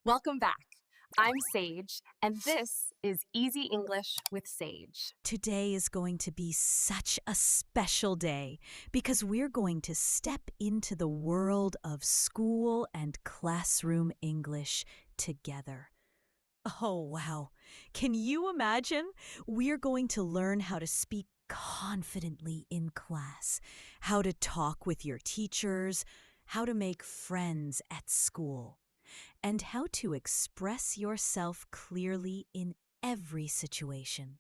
Welcome back. I'm Sage, and this is Easy English with Sage. Today is going to be such a special day because we're going to step into the world of school and classroom English together. Oh, wow. Can you imagine? We're going to learn how to speak confidently in class, how to talk with your teachers, how to make friends at school, and how to express yourself clearly in every situation.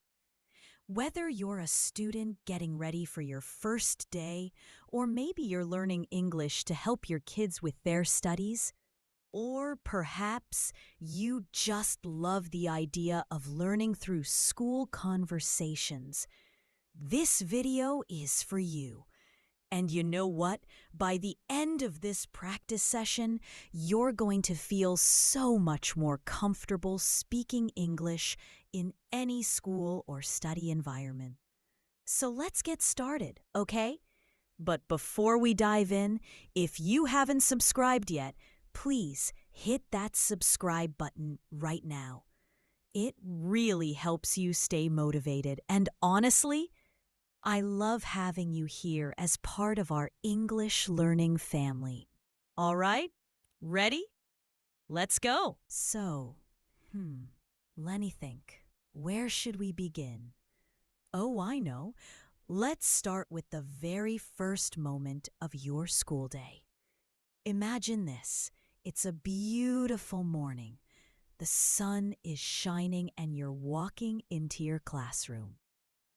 Whether you're a student getting ready for your first day, or maybe you're learning English to help your kids with their studies, or perhaps you just love the idea of learning through school conversations, this video is for you. And you know what? By the end of this practice session, you're going to feel so much more comfortable speaking English in any school or study environment. So let's get started, okay? But before we dive in, if you haven't subscribed yet, please hit that subscribe button right now. It really helps you stay motivated, and honestly, I love having you here as part of our English learning family. All right, ready? Let's go. Let me think. Where should we begin? Oh, I know. Let's start with the very first moment of your school day. Imagine this. It's a beautiful morning. The sun is shining and you're walking into your classroom.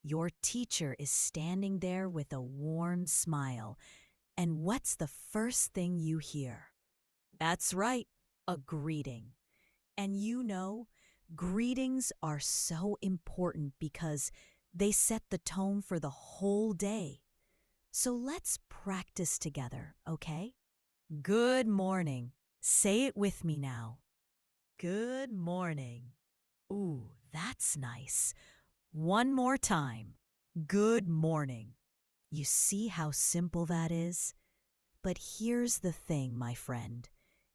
Your teacher is standing there with a warm smile. And what's the first thing you hear? That's right, a greeting. And you know, greetings are so important because they set the tone for the whole day. So let's practice together, okay? Good morning. Say it with me now. Good morning. Ooh, that's nice. One more time. Good morning. You see how simple that is? But here's the thing, my friend.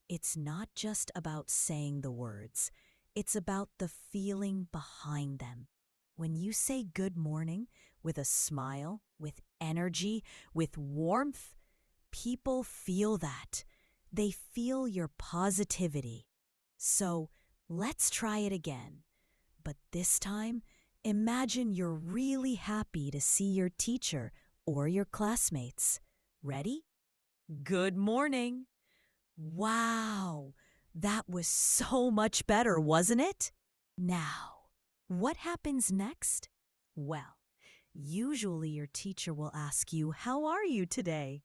It's not just about saying the words. It's about the feeling behind them. When you say good morning with a smile, with energy, with warmth, people feel that. They feel your positivity. So let's try it again. But this time, imagine you're really happy to see your teacher or your classmates. Ready? Good morning. Wow, that was so much better, wasn't it? Now, what happens next? Well, usually your teacher will ask you, "How are you today?"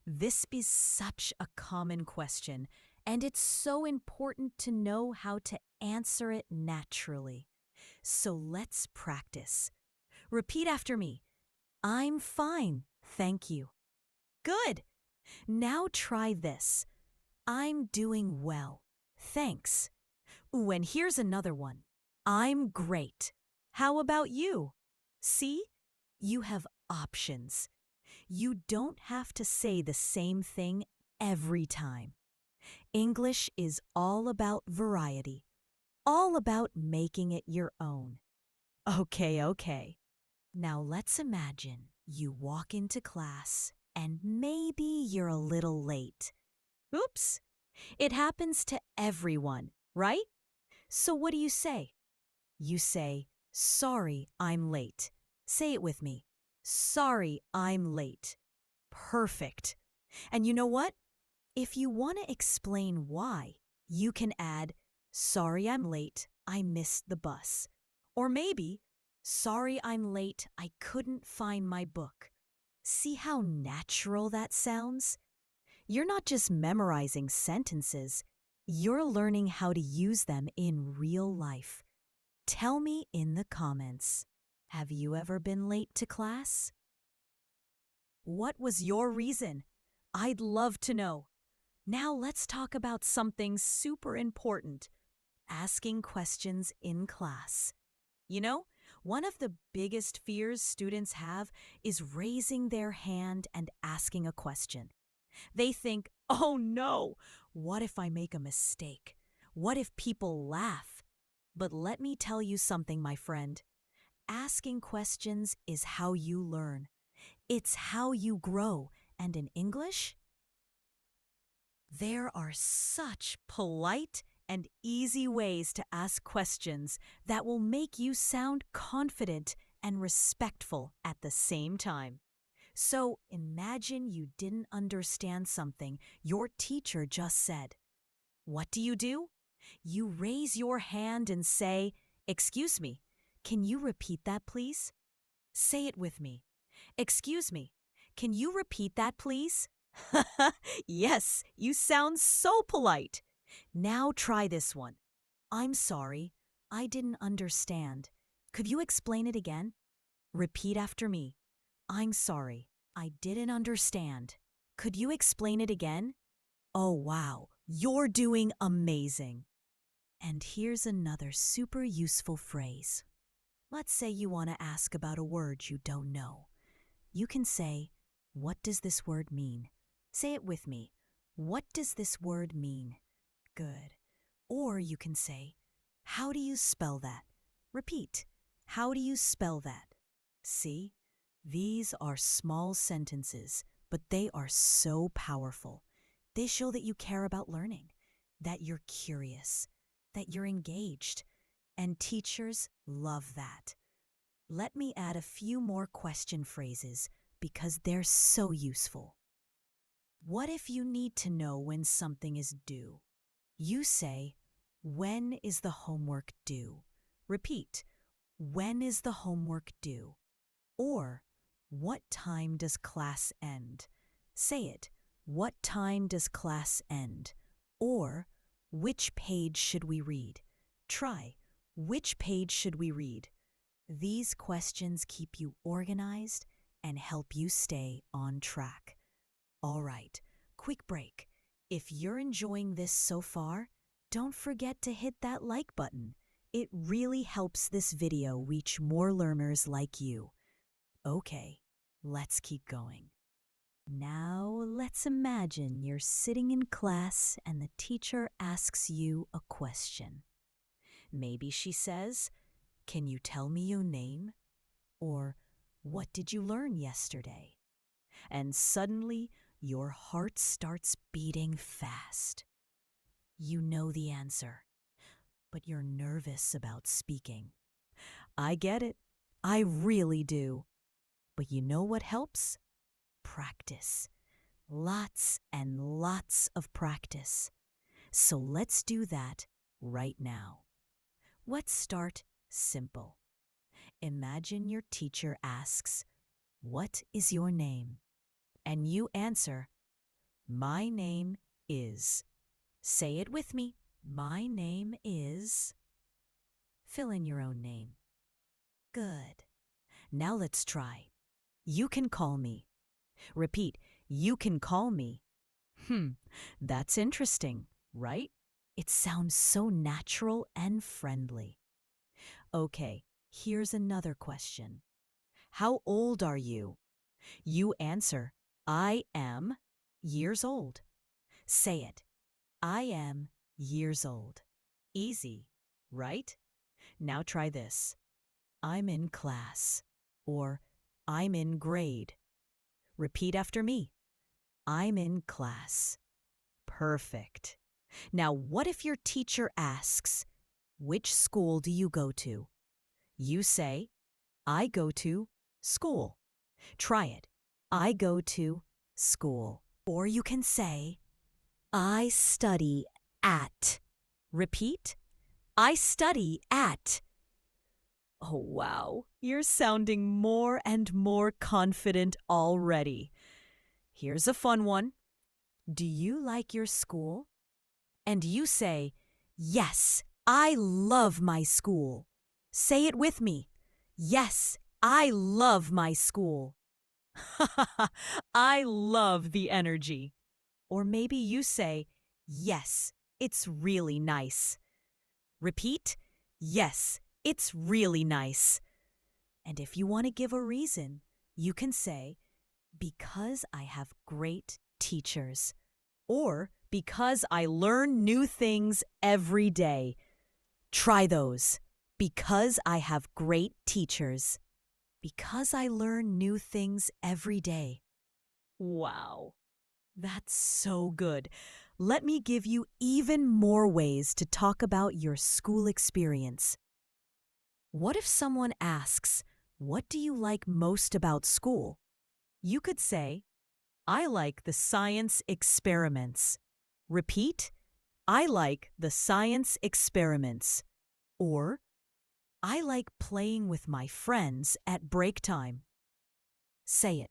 This is such a common question, and it's so important to know how to answer it naturally. So let's practice. Repeat after me. I'm fine, thank you. Good. Now try this. I'm doing well, thanks. Ooh, and here's another one. I'm great. How about you? See? You have options. You don't have to say the same thing every time. English is all about variety, all about making it your own. Okay. Now let's imagine you walk into class and maybe you're a little late. Oops, it happens to everyone, right? So what do you say? You say, "Sorry, I'm late." Say it with me. Sorry, I'm late. Perfect. And you know what? If you want to explain why, you can add, "Sorry, I'm late. I missed the bus." Or maybe, "Sorry, I'm late. I couldn't find my book." See how natural that sounds? You're not just memorizing sentences, you're learning how to use them in real life. Tell me in the comments, have you ever been late to class? What was your reason? I'd love to know. Now let's talk about something super important, asking questions in class. You know, one of the biggest fears students have is raising their hand and asking a question. They think, "Oh no, what if I make a mistake? What if people laugh? But let me tell you something, my friend. Asking questions is how you learn. It's how you grow. And in English, there are such polite and easy ways to ask questions that will make you sound confident and respectful at the same time. So imagine you didn't understand something your teacher just said. What do? You raise your hand and say, "Excuse me, can you repeat that, please?" Say it with me. "Excuse me, can you repeat that, please?" Yes, you sound so polite. Now try this one. "I'm sorry, I didn't understand. Could you explain it again?" Repeat after me. "I'm sorry, I didn't understand. Could you explain it again?" Oh, wow, you're doing amazing. And here's another super useful phrase. Let's say you want to ask about a word you don't know. You can say, "What does this word mean?" Say it with me. "What does this word mean?" Good. Or you can say, "How do you spell that?" Repeat. "How do you spell that?" See? These are small sentences, but they are so powerful. They show that you care about learning, that you're curious, that you're engaged, and teachers love that. Let me add a few more question phrases because they're so useful. What if you need to know when something is due? You say, "When is the homework due?" Repeat, "When is the homework due?" Or, "What time does class end?" Say it, "What time does class end?" Or, "Which page should we read?" Try, "Which page should we read?" These questions keep you organized and help you stay on track. All right, quick break. If you're enjoying this so far, don't forget to hit that like button. It really helps this video reach more learners like you. Okay, let's keep going. Now let's imagine you're sitting in class and the teacher asks you a question. Maybe she says, "Can you tell me your name?" Or, "What did you learn yesterday?" And suddenly, your heart starts beating fast. You know the answer, but you're nervous about speaking. I get it. I really do. But you know what helps? Practice. Lots and lots of practice. So let's do that right now. Let's start simple. Imagine your teacher asks, "What is your name?" And you answer, "My name is." Say it with me. "My name is." Fill in your own name. Good. Now let's try. "You can call me." Repeat, "You can call me." That's interesting, right? It sounds so natural and friendly. Okay, here's another question. "How old are you?" You answer, "I am years old." Say it. "I am years old." Easy, right? Now try this. "I'm in class." Or, "I'm in grade." Repeat after me. "I'm in class." Perfect. Now, what if your teacher asks, "Which school do you go to?" You say, "I go to school." Try it. "I go to school." Or you can say, "I study at." Repeat, "I study at." Oh, wow, you're sounding more and more confident already. Here's a fun one. Do you like your school? And you say, "Yes, I love my school." Say it with me. "Yes, I love my school." I love the energy. Or maybe you say, "Yes, it's really nice." Repeat, "Yes, it's really nice." And if you want to give a reason, you can say, "Because I have great teachers." Or Because I learn new things every day. Try those. Because I have great teachers. Because I learn new things every day. Wow, that's so good. Let me give you even more ways to talk about your school experience. What if someone asks, "What do you like most about school?" You could say, "I like the science experiments." Repeat, "I like the science experiments." Or, "I like playing with my friends at break time." Say it.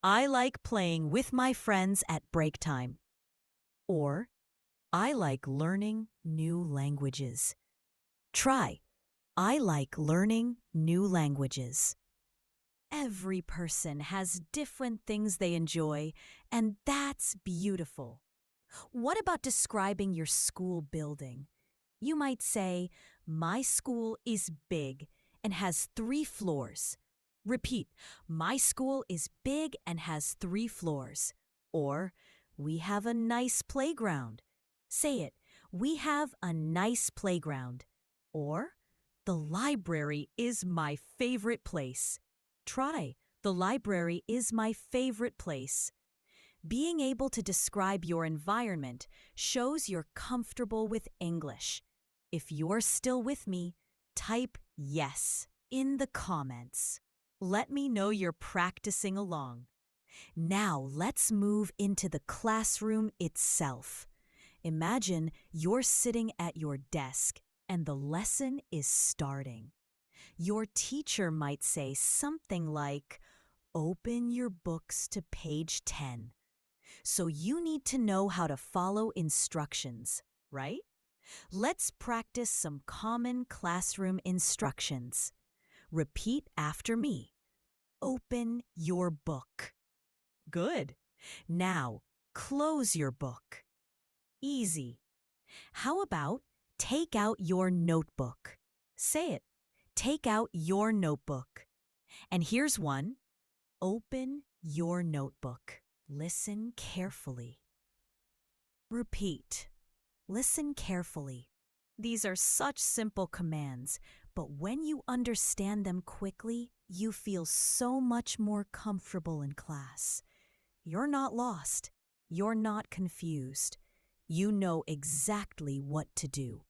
"I like playing with my friends at break time." Or, "I like learning new languages." Try, "I like learning new languages." Every person has different things they enjoy, and that's beautiful. What about describing your school building? You might say, "My school is big and has 3 floors." Repeat, "My school is big and has 3 floors." Or, "We have a nice playground." Say it, "We have a nice playground." Or, "The library is my favorite place." Try, "The library is my favorite place." Being able to describe your environment shows you're comfortable with English. If you're still with me, type yes in the comments. Let me know you're practicing along. Now let's move into the classroom itself. Imagine you're sitting at your desk and the lesson is starting. Your teacher might say something like, "Open your books to page 10. So you need to know how to follow instructions, right? Let's practice some common classroom instructions. Repeat after me. Open your book. Good. Now, close your book. Easy. How about take out your notebook? Say it. Take out your notebook. And here's one. Open your notebook. Listen carefully. Repeat. Listen carefully. These are such simple commands, but when you understand them quickly, you feel so much more comfortable in class. You're not lost. You're not confused. You know exactly what to do.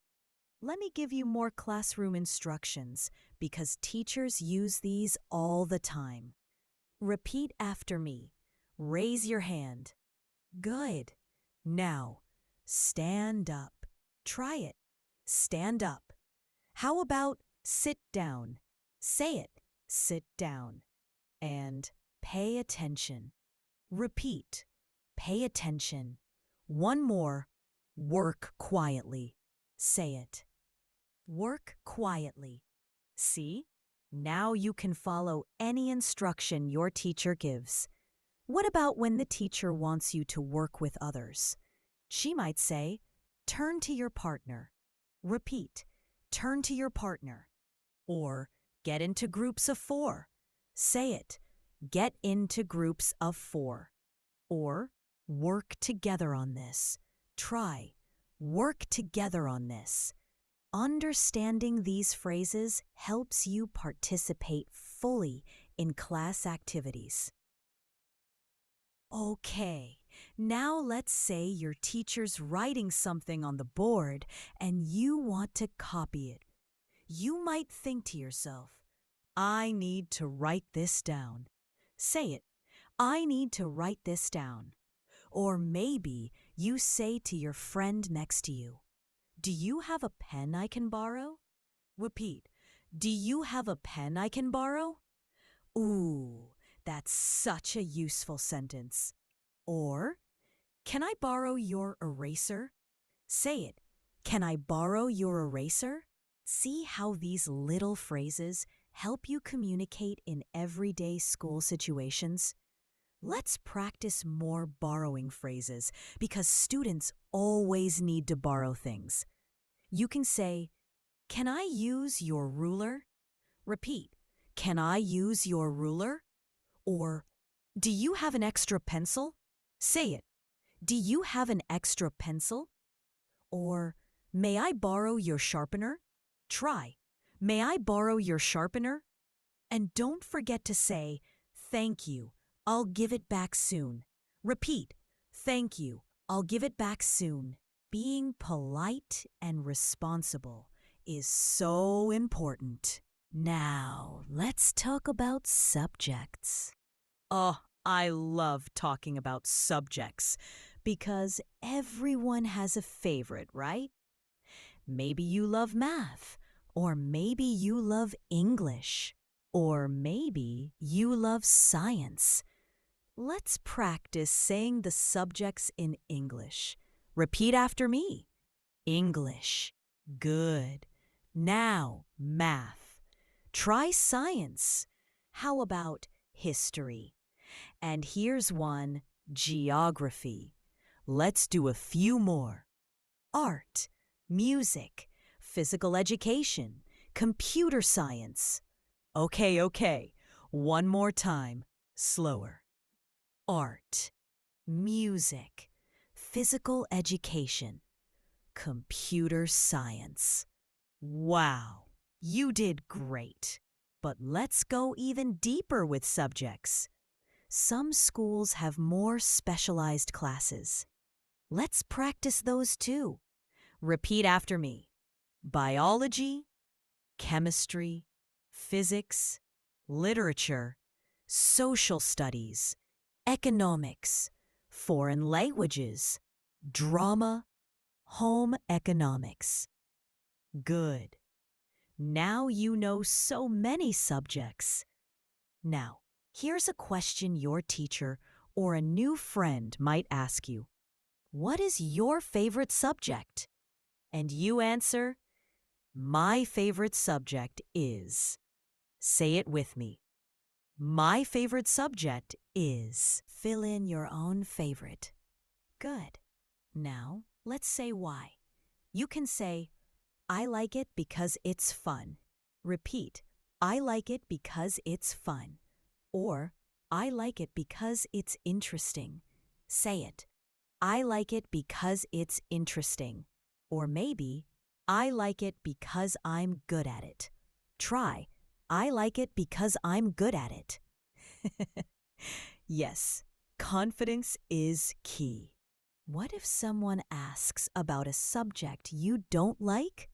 Let me give you more classroom instructions because teachers use these all the time. Repeat after me. Raise your hand. Good. Now, stand up. Try it. Stand up. How about sit down? Say it. Sit down. And pay attention. Repeat. Pay attention. One more. Work quietly. Say it. Work quietly. See? Now you can follow any instruction your teacher gives. What about when the teacher wants you to work with others? She might say, "Turn to your partner." Repeat, "Turn to your partner." Or, "Get into groups of 4." Say it, "Get into groups of 4." Or, "Work together on this." Try, "Work together on this." Understanding these phrases helps you participate fully in class activities. Okay, now let's say your teacher's writing something on the board and you want to copy it. You might think to yourself, "I need to write this down." Say it, "I need to write this down." Or maybe you say to your friend next to you, "Do you have a pen I can borrow?" Repeat, "Do you have a pen I can borrow?" Ooh, that's such a useful sentence. Or, "Can I borrow your eraser?" Say it, "Can I borrow your eraser?" See how these little phrases help you communicate in everyday school situations? Let's practice more borrowing phrases because students always need to borrow things. You can say, "Can I use your ruler?" Repeat, "Can I use your ruler?" Or, "Do you have an extra pencil?" Say it, Do you have an extra pencil? Or, may I borrow your sharpener? Try, may I borrow your sharpener? And don't forget to say, thank you, I'll give it back soon. Repeat, thank you, I'll give it back soon. Being polite and responsible is so important. Now, let's talk about subjects. Oh, I love talking about subjects because everyone has a favorite, right? Maybe you love math, or maybe you love English, or maybe you love science. Let's practice saying the subjects in English. Repeat after me. English. Good. Now, math. Try science. How about history? And here's one, geography. Let's do a few more. Art, music, physical education, computer science. Okay. One more time, slower. Art, music, physical education, computer science. Wow, you did great. But let's go even deeper with subjects. Some schools have more specialized classes. Let's practice those too. Repeat after me. Biology, chemistry, physics, literature, social studies, economics, foreign languages, drama, home economics. Good. Now you know so many subjects. Now, here's a question your teacher or a new friend might ask you. What is your favorite subject? And you answer, my favorite subject is. Say it with me. My favorite subject is. Fill in your own favorite. Good. Now, let's say why. You can say, I like it because it's fun. Repeat, I like it because it's fun. Or, I like it because it's interesting. Say it. I like it because it's interesting. Or maybe, I like it because I'm good at it. Try, I like it because I'm good at it. Yes, confidence is key. What if someone asks about a subject you don't like?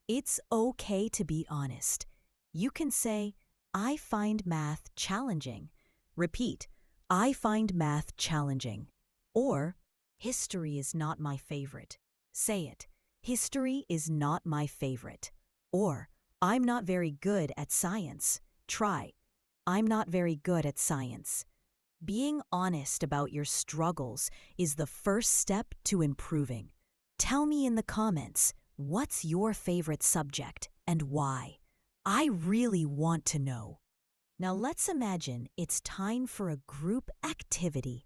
It's okay to be honest. You can say, I find math challenging. Repeat, I find math challenging. Or, history is not my favorite. Say it, history is not my favorite. Or, I'm not very good at science. Try, I'm not very good at science. Being honest about your struggles is the first step to improving. Tell me in the comments, what's your favorite subject and why? I really want to know. Now let's imagine it's time for a group activity.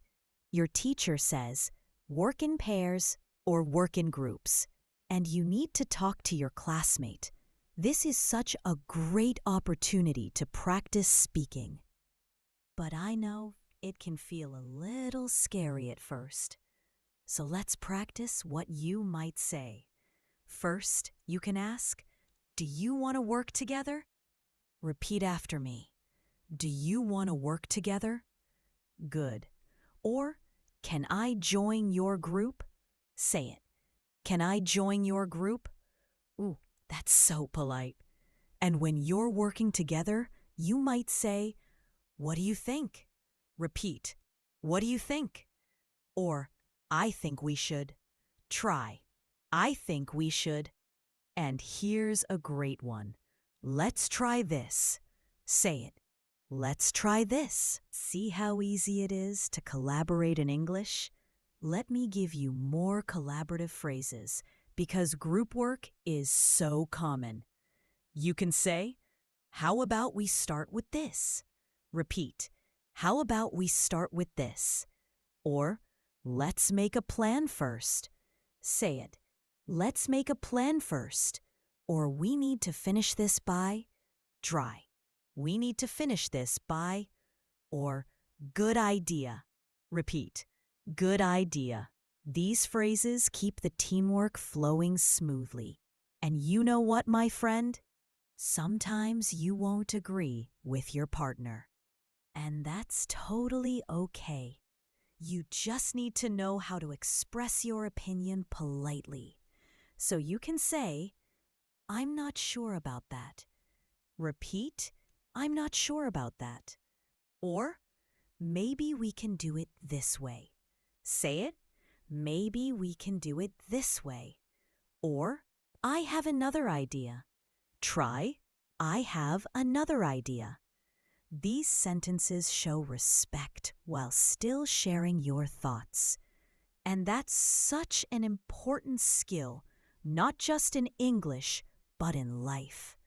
Your teacher says, work in pairs or work in groups, and you need to talk to your classmate. This is such a great opportunity to practice speaking. But I know it can feel a little scary at first. So let's practice what you might say. First, you can ask, do you want to work together? Repeat after me. Do you want to work together? Good. Or, can I join your group? Say it. Can I join your group? Ooh, that's so polite. And when you're working together, you might say, what do you think? Repeat. What do you think? Or, I think we should. Try. I think we should. And here's a great one. Let's try this. Say it. Let's try this. See how easy it is to collaborate in English? Let me give you more collaborative phrases because group work is so common. You can say, how about we start with this? Repeat, how about we start with this? Or, let's make a plan first. Say it, let's make a plan first. Or we need to finish this by. Try, we need to finish this by. Or, good idea. Repeat, good idea. These phrases keep the teamwork flowing smoothly. And you know what, my friend? Sometimes you won't agree with your partner. And that's totally okay. You just need to know how to express your opinion politely. So you can say, I'm not sure about that. Repeat, I'm not sure about that. Or, maybe we can do it this way. Say it, maybe we can do it this way. Or, I have another idea. Try, I have another idea. These sentences show respect while still sharing your thoughts. And that's such an important skill, not just in English, but in life.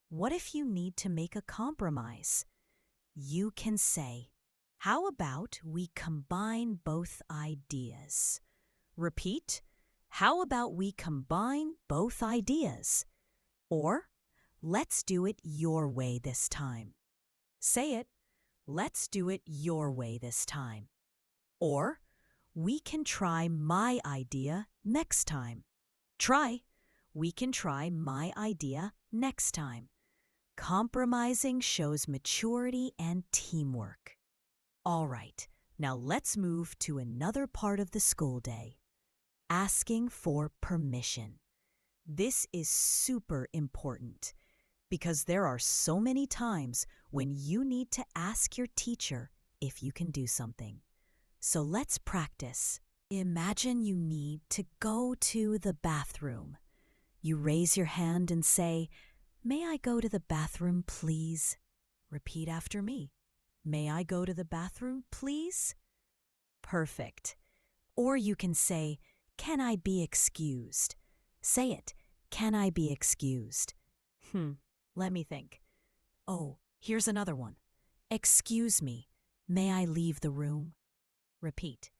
What if you need to make a compromise? You can say, how about we combine both ideas? Repeat, how about we combine both ideas? Or, let's do it your way this time. Say it, let's do it your way this time. Or, we can try my idea next time. Try, we can try my idea next time. Compromising shows maturity and teamwork. All right, now let's move to another part of the school day. Asking for permission. This is super important because there are so many times when you need to ask your teacher if you can do something. So let's practice. Imagine you need to go to the bathroom. You raise your hand and say, "May I go to the bathroom, please?" Repeat after me. "May I go to the bathroom, please?" Perfect. Or you can say, "Can I be excused?" Say it. Can I be excused? Let me think. Oh, here's another one. Excuse me. May I leave the room? Repeat.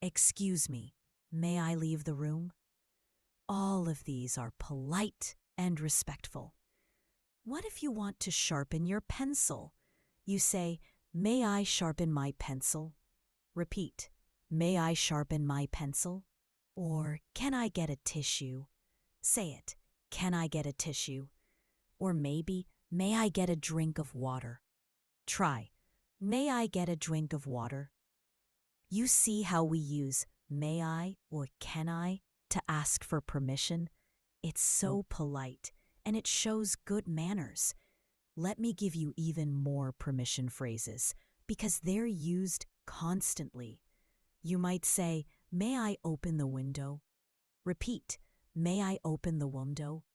Excuse me. May I leave the room? All of these are polite and respectful. What if you want to sharpen your pencil? You say, "May I sharpen my pencil?" Repeat. May I sharpen my pencil? Or, can I get a tissue? Say it. Can I get a tissue? Or maybe, may I get a drink of water? Try. May I get a drink of water? You see how we use may I or can I to ask for permission? It's so polite and it shows good manners. Let me give you even more permission phrases because they're used constantly. You might say, "May I open the window?" Repeat, "May I open the window?"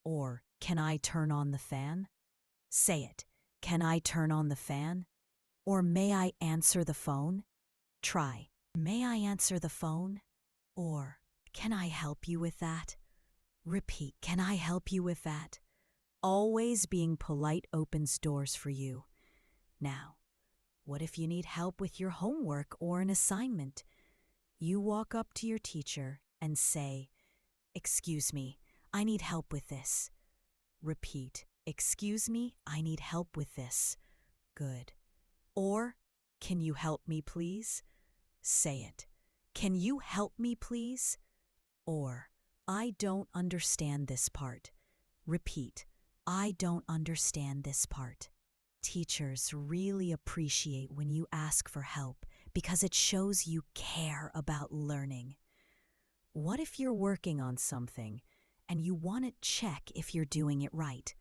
Or, "Can I turn on the fan?" Say it, "Can I turn on the fan?" Or, "May I answer the phone?" Try, "May I answer the phone?" Or, "Can I help you with that?" Repeat, "Can I help you with that?" Always being polite opens doors for you. Now, what if you need help with your homework or an assignment? You walk up to your teacher and say, "Excuse me, I need help with this." Repeat, "Excuse me, I need help with this." Good. Or, "Can you help me, please?" Say it. "Can you help me, please?" Or, "I don't understand this part." Repeat, "I don't understand this part." Teachers really appreciate when you ask for help because it shows you care about learning. What if you're working on something and you want to check if you're doing it right?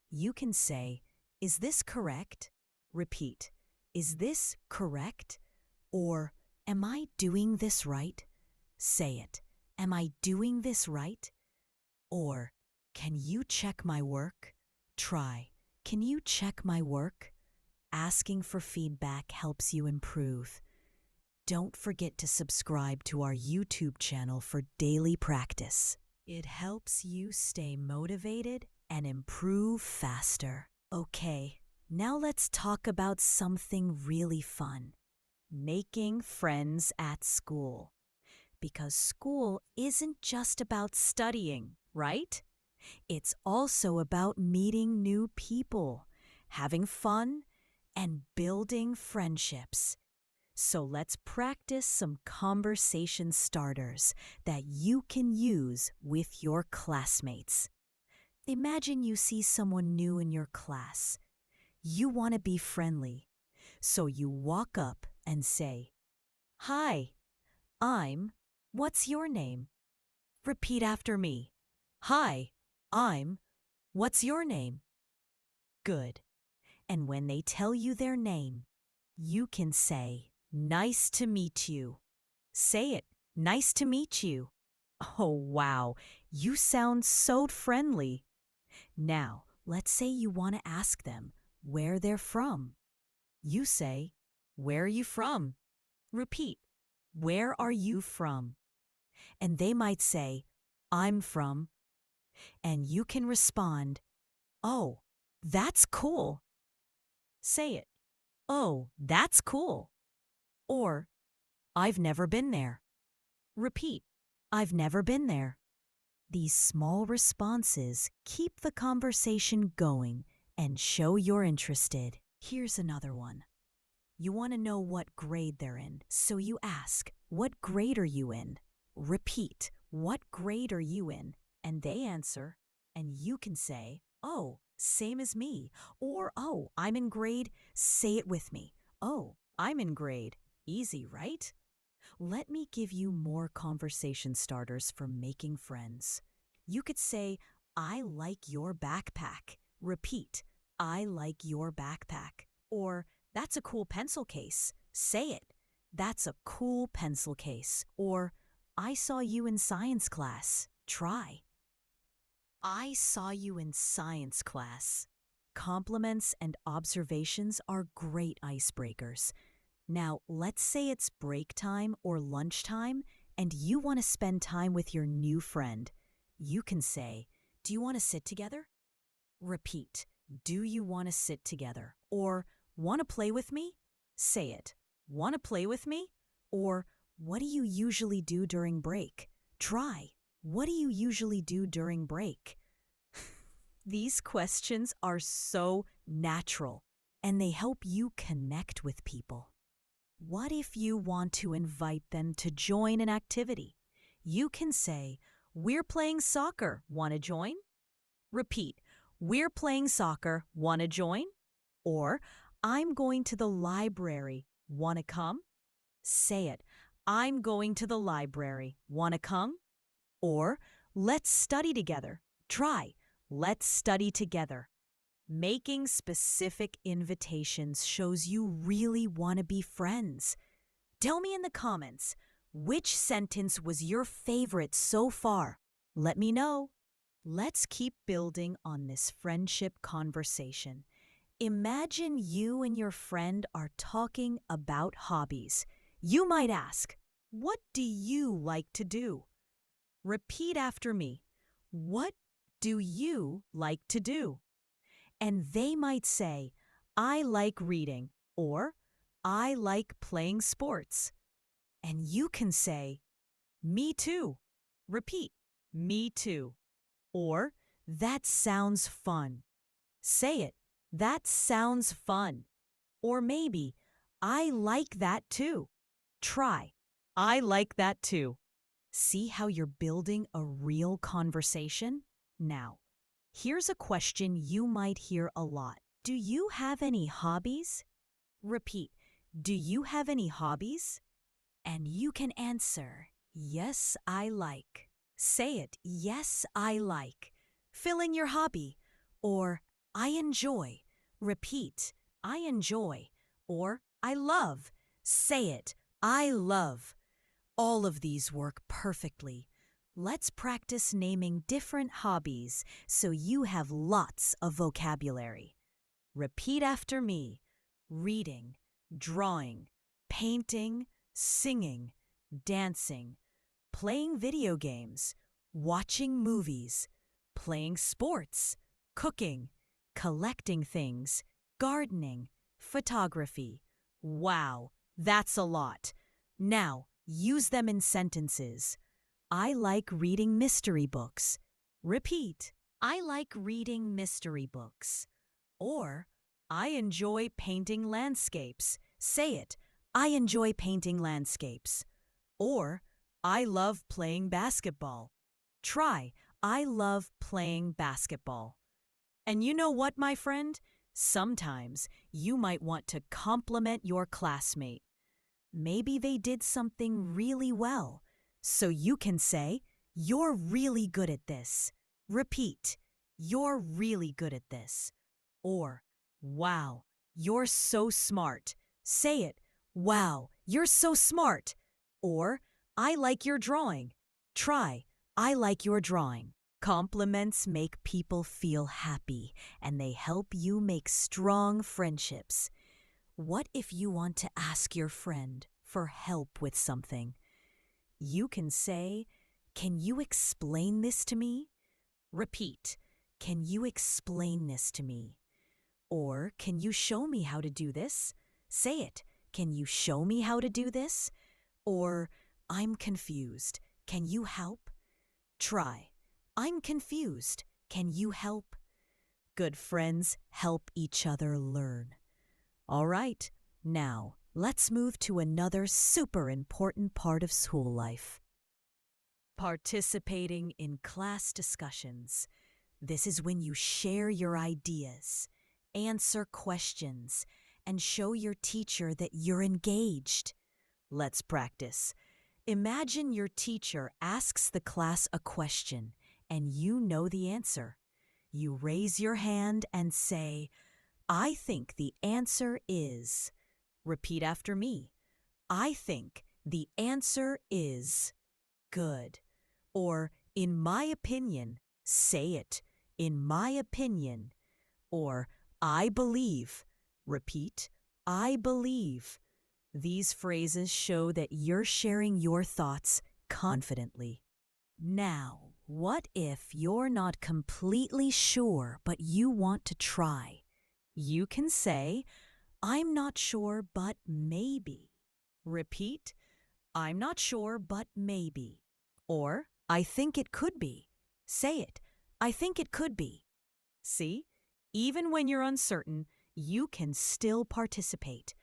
You can say, "Is this correct?" Repeat, "Is this correct?" Or, "Am I doing this right?" Say it, "Am I doing this right?" Or, "Can you check my work?" Try, "Can you check my work?" Asking for feedback helps you improve. Don't forget to subscribe to our YouTube channel for daily practice. It helps you stay motivated and improve faster. Okay, now let's talk about something really fun. Making friends at school. Because school isn't just about studying, right? It's also about meeting new people, having fun, and building friendships. So let's practice some conversation starters that you can use with your classmates. Imagine you see someone new in your class. You want to be friendly, so you walk up and say, "Hi, I'm, what's your name?" Repeat after me. "Hi, I'm, what's your name?" Good. And when they tell you their name, you can say, "Nice to meet you." Say it, "Nice to meet you." Oh, wow, you sound so friendly. Now, let's say you want to ask them where they're from. You say, "Where are you from?" Repeat, "Where are you from?" And they might say, "I'm from." And you can respond, "Oh, that's cool." Say it, "Oh, that's cool." Or, "I've never been there." Repeat, "I've never been there." These small responses keep the conversation going and show you're interested. Here's another one. You want to know what grade they're in, so you ask, "What grade are you in?" Repeat, "What grade are you in?" And they answer, and you can say, "Oh, same as me." Or, "Oh, I'm in grade." Say it with me. "Oh, I'm in grade." Easy, right? Let me give you more conversation starters for making friends. You could say, "I like your backpack." Repeat, "I like your backpack." Or, "That's a cool pencil case." Say it, "That's a cool pencil case." Or, "I saw you in science class." Try, "I saw you in science class." Compliments and observations are great icebreakers. Now, let's say it's break time or lunchtime and you want to spend time with your new friend. You can say, "Do you want to sit together?" Repeat, "Do you want to sit together?" Or, "Want to play with me?" Say it, "Want to play with me?" Or, "What do you usually do during break?" Try, "What do you usually do during break?" These questions are so natural and they help you connect with people. What if you want to invite them to join an activity? You can say, "We're playing soccer. Want to join?" Repeat, "We're playing soccer. Want to join?" Or, "I'm going to the library. Want to come?" Say it, "I'm going to the library. Want to come?" Or, "Let's study together." Try, "Let's study together." Making specific invitations shows you really want to be friends. Tell me in the comments, which sentence was your favorite so far? Let me know. Let's keep building on this friendship conversation. Imagine you and your friend are talking about hobbies. You might ask, "What do you like to do?" Repeat after me. "What do you like to do?" And they might say, "I like reading," or "I like playing sports." And you can say, "Me too." Repeat, "Me too." Or, "That sounds fun." Say it, "That sounds fun." Or maybe, "I like that too." Try, "I like that too." See how you're building a real conversation? Now, here's a question you might hear a lot. Do you have any hobbies? Repeat, "Do you have any hobbies?" And you can answer, "Yes, I like." Say it, "Yes, I like." Fill in your hobby. Or, "I enjoy." Repeat, "I enjoy." Or, "I love." Say it, "I love." All of these work perfectly. Let's practice naming different hobbies so you have lots of vocabulary. Repeat after me. Reading, drawing, painting, singing, dancing, playing video games, watching movies, playing sports, cooking, collecting things, gardening, photography. Wow, that's a lot. Now, use them in sentences. I like reading mystery books. Repeat, "I like reading mystery books." Or, "I enjoy painting landscapes." Say it, I enjoy painting landscapes. Or, I love playing basketball. Try, I love playing basketball. And you know what, my friend? Sometimes you might want to compliment your classmate. Maybe they did something really well. So you can say, "You're really good at this." Repeat, "You're really good at this." Or, "Wow, you're so smart." Say it, "Wow, you're so smart." Or, "I like your drawing." Try, "I like your drawing." Compliments make people feel happy and they help you make strong friendships. What if you want to ask your friend for help with something? You can say, "Can you explain this to me?" Repeat, "Can you explain this to me?" Or, "Can you show me how to do this?" Say it, "Can you show me how to do this?" Or, "I'm confused. Can you help?" Try, "I'm confused. Can you help?" Good friends help each other learn. All right, now let's move to another super important part of school life. Participating in class discussions. This is when you share your ideas, answer questions, and show your teacher that you're engaged. Let's practice. Imagine your teacher asks the class a question and you know the answer. You raise your hand and say, "I think the answer is." Repeat after me. "I think the answer is." Good. Or, "In my opinion." Say it. "In my opinion." Or, "I believe." Repeat. "I believe." These phrases show that you're sharing your thoughts confidently. Now, what if you're not completely sure but you want to try? You can say, "I'm not sure but maybe." Repeat, "I'm not sure but maybe." Or, "I think it could be." Say it, "I think it could be." See? Even when you're uncertain, you can still participate.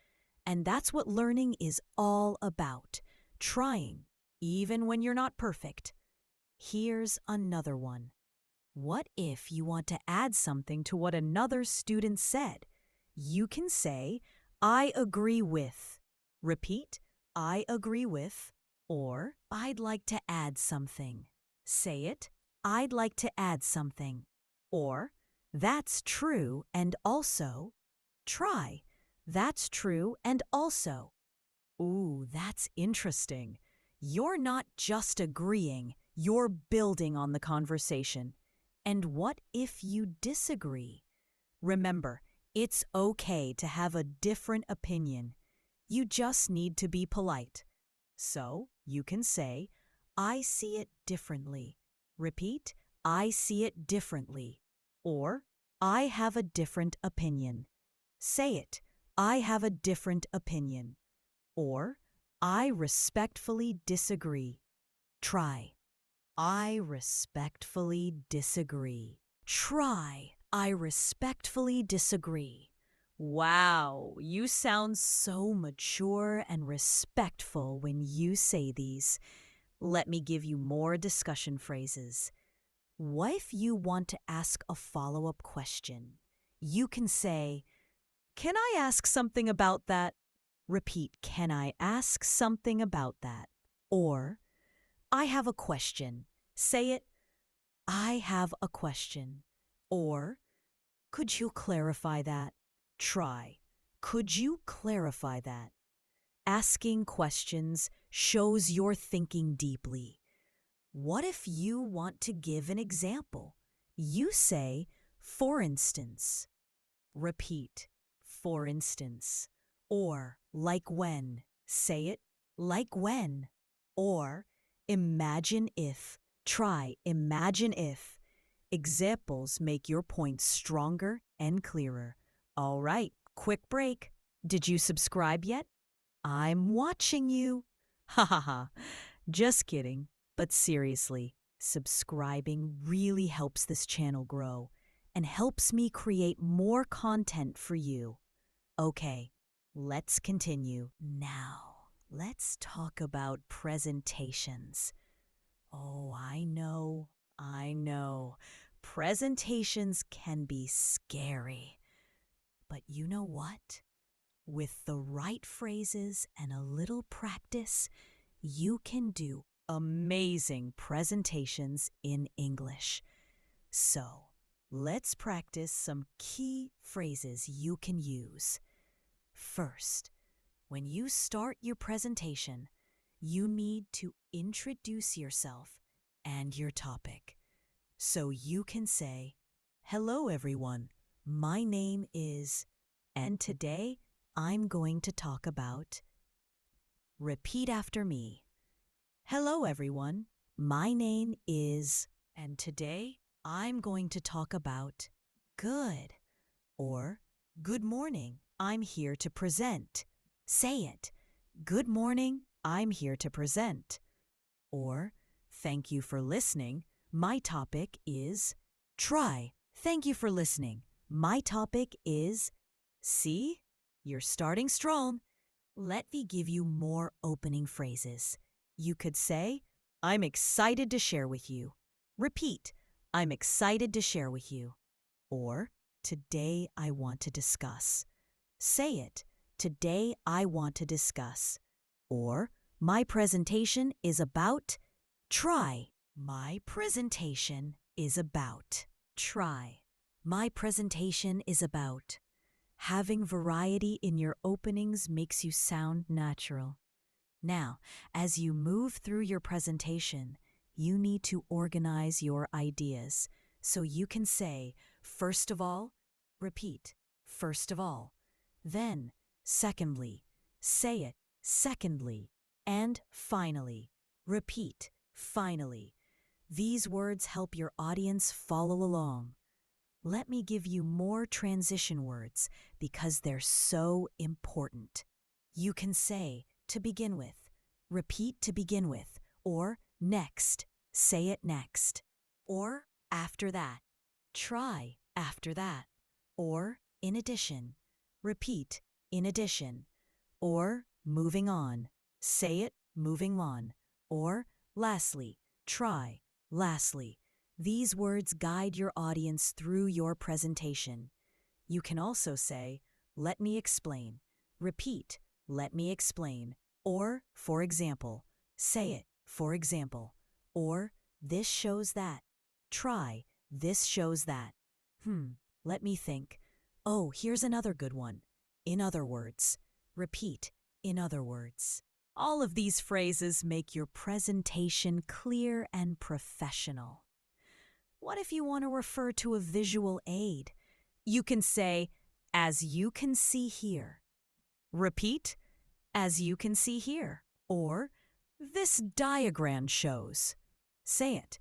And that's what learning is all about. Trying, even when you're not perfect. Here's another one. What if you want to add something to what another student said? You can say, "I agree with." Repeat, "I agree with." Or, "I'd like to add something." Say it, "I'd like to add something." Or, "That's true and also." Try, "That's true and also." Ooh, that's interesting. You're not just agreeing, you're building on the conversation. And what if you disagree? Remember, it's okay to have a different opinion. You just need to be polite. So, you can say, "I see it differently." Repeat, "I see it differently." Or, "I have a different opinion." Say it, "I have a different opinion." Or, "I respectfully disagree." Try, "I respectfully disagree." Try, "I respectfully disagree." Wow, you sound so mature and respectful when you say these. Let me give you more discussion phrases. What if you want to ask a follow-up question? You can say, "Can I ask something about that?" Repeat, "Can I ask something about that?" Or, "I have a question." Say it, "I have a question." Or, "Could you clarify that?" Try, "Could you clarify that?" Asking questions shows you're thinking deeply. What if you want to give an example? You say, "For instance." Repeat, "For instance." Or, "Like when." Say it, "Like when." Or, "Imagine if." Try, "Imagine if." Examples make your points stronger and clearer. All right, quick break. Did you subscribe yet? I'm watching you. Ha ha ha. Just kidding. But seriously, subscribing really helps this channel grow and helps me create more content for you. Okay, Let's continue. Now, let's talk about presentations. Oh, I know. Presentations can be scary. But you know what? With the right phrases and a little practice, you can do amazing presentations in English. So, let's practice some key phrases you can use. First, when you start your presentation, you need to introduce yourself and your topic. So you can say, "Hello, everyone. My name is," and today I'm going to talk about. Repeat after me. "Hello, everyone. My name is," and today I'm going to talk about. Good. Or, "Good morning. I'm here to present." Say it. "Good morning. I'm here to present." Or, "Thank you for listening. My topic is." Try. "Thank you for listening. My topic is." See? You're starting strong. Let me give you more opening phrases. You could say, "I'm excited to share with you." Repeat, "I'm excited to share with you." Or, "Today I want to discuss." Say it. "Today I want to discuss." Or, "My presentation is about." Try. "My presentation is about." Try. "My presentation is about." Having variety in your openings makes you sound natural. Now, as you move through your presentation, you need to organize your ideas. So you can say, "First of all," repeat, "First of all." Then, "Secondly," say it, "Secondly." And finally, repeat, "Finally." These words help your audience follow along. Let me give you more transition words because they're so important. You can say, "To begin with," repeat, "To begin with," or "Next," say it, "Next," or "After that," try, "After that," or "In addition," repeat, "In addition," or "Moving on," say it, "Moving on," or "Lastly," try, "Lastly." These words guide your audience through your presentation. You can also say, "Let me explain," repeat, "Let me explain," or, "For example," say it, "For example," or "This shows that," try, "This shows that." Let me think. Oh, here's another good one. "In other words," repeat, "In other words." All of these phrases make your presentation clear and professional. What if you want to refer to a visual aid? You can say, "As you can see here." Repeat, "As you can see here." Or, "This diagram shows." Say it,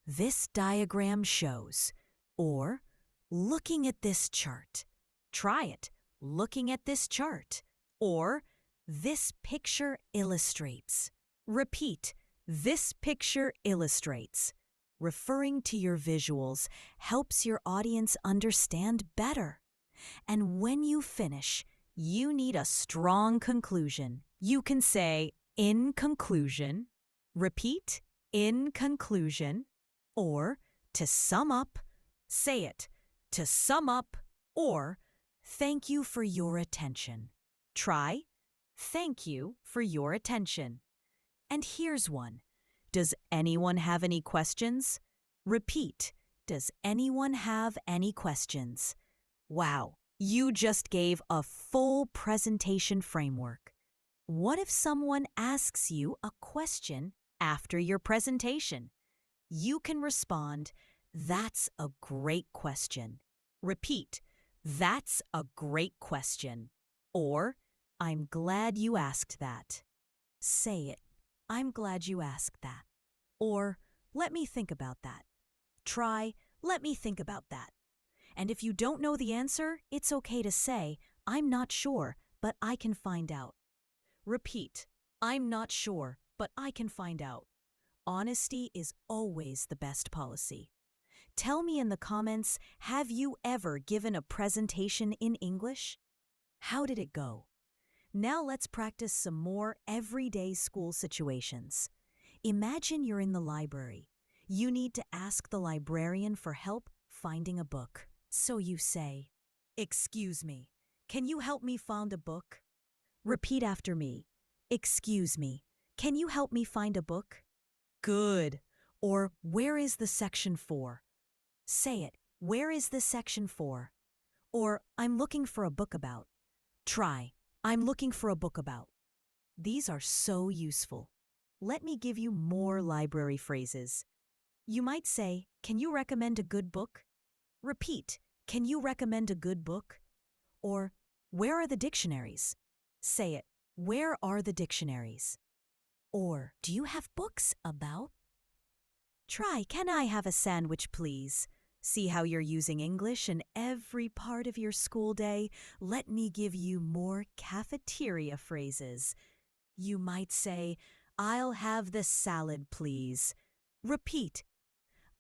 "This diagram shows." Or, "Looking at this chart." Try it, "Looking at this chart." Or, "This picture illustrates." Repeat, "This picture illustrates." Referring to your visuals helps your audience understand better. And when you finish, you need a strong conclusion. You can say, "In conclusion," repeat, "In conclusion," or "To sum up," say it, "To sum up," or "Thank you for your attention." Try, "Thank you for your attention." And here's one. Does anyone have any questions? Repeat, "Does anyone have any questions?" Wow, you just gave a full presentation framework. What if someone asks you a question after your presentation? You can respond, "That's a great question." Repeat, "That's a great question." Or, "I'm glad you asked that." Say it, "I'm glad you asked that." Or, "Let me think about that." Try, "Let me think about that." And if you don't know the answer, it's okay to say, "I'm not sure, but I can find out." Repeat, "I'm not sure, but I can find out." Honesty is always the best policy. Tell me in the comments, have you ever given a presentation in English? How did it go? Now let's practice some more everyday school situations. Imagine you're in the library. You need to ask the librarian for help finding a book. So you say, "Excuse me, can you help me find a book?" Repeat after me. "Excuse me, can you help me find a book?" Good. Or, "Where is the section for?" Say it. "Where is the section for?" Or, "I'm looking for a book about." Try, "I'm looking for a book about." These are so useful. Let me give you more library phrases. You might say, "Can you recommend a good book?" Repeat, "Can you recommend a good book?" Or, "Where are the dictionaries?" Say it, "Where are the dictionaries?" Or, "Do you have books about?" Try, "Can I have a sandwich, please?" See how you're using English in every part of your school day? Let me give you more cafeteria phrases. You might say, "I'll have the salad, please." Repeat,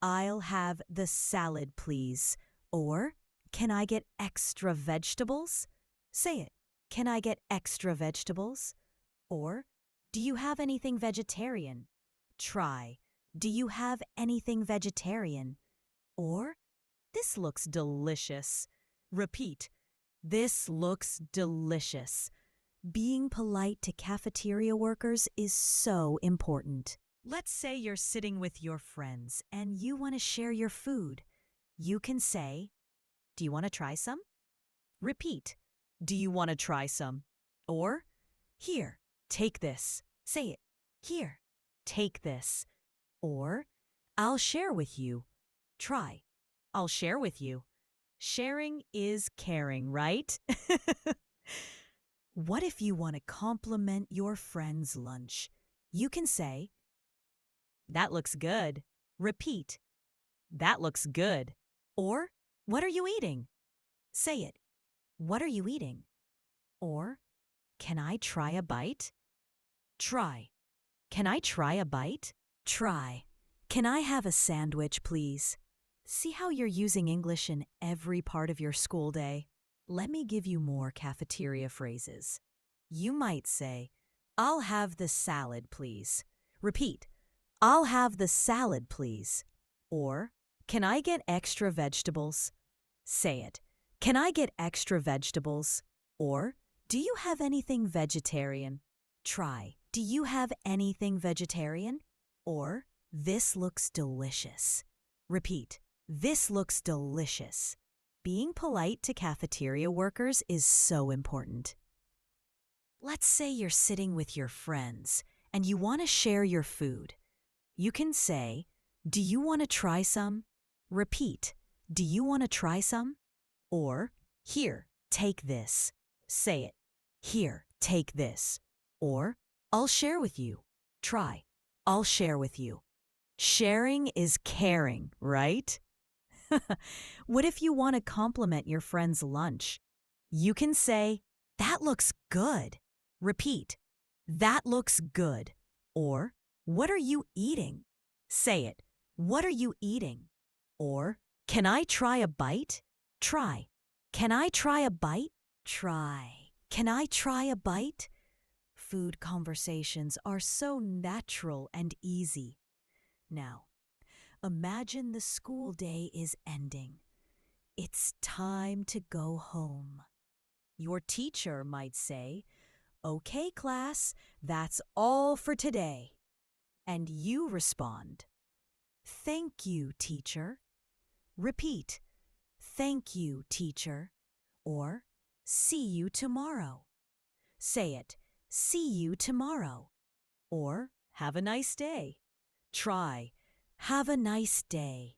"I'll have the salad, please." Or, "Can I get extra vegetables?" Say it, "Can I get extra vegetables?" Or, "Do you have anything vegetarian?" Try, "Do you have anything vegetarian?" Or, "This looks delicious." Repeat, "This looks delicious." Being polite to cafeteria workers is so important. Let's say you're sitting with your friends and you want to share your food. You can say, "Do you want to try some?" Repeat, "Do you want to try some?" Or, "Here, take this." Say it, "Here, take this." Or, "I'll share with you." Try, "I'll share with you." Sharing is caring, right? What if you want to compliment your friend's lunch? You can say, "That looks good." Repeat, "That looks good." Or, "What are you eating?" Say it, "What are you eating?" Or, "Can I try a bite?" Try, "Can I try a bite?" Try, "Can I have a sandwich, please?" See how you're using English in every part of your school day? Let me give you more cafeteria phrases. You might say, "I'll have the salad, please." Repeat, "I'll have the salad, please." Or, "Can I get extra vegetables?" Say it, "Can I get extra vegetables?" Or, "Do you have anything vegetarian?" Try, "Do you have anything vegetarian?" Or, "This looks delicious." Repeat, "This looks delicious." Being polite to cafeteria workers is so important. Let's say you're sitting with your friends and you want to share your food. You can say, "Do you want to try some?" Repeat, "Do you want to try some?" Or, "Here, take this." Say it, "Here, take this." Or, "I'll share with you." Try, "I'll share with you." Sharing is caring, right? What if you want to compliment your friend's lunch? You can say, "That looks good." Repeat, "That looks good." Or, "What are you eating?" Say it, "What are you eating?" Or, "Can I try a bite?" Try, "Can I try a bite?" Try, "Can I try a bite?" Food conversations are so natural and easy. Now, imagine the school day is ending. It's time to go home. Your teacher might say, "Okay, class, that's all for today." And you respond, "Thank you, teacher." Repeat, "Thank you, teacher." Or, "See you tomorrow." Say it, "See you tomorrow." Or, "Have a nice day." Try, "Have a nice day."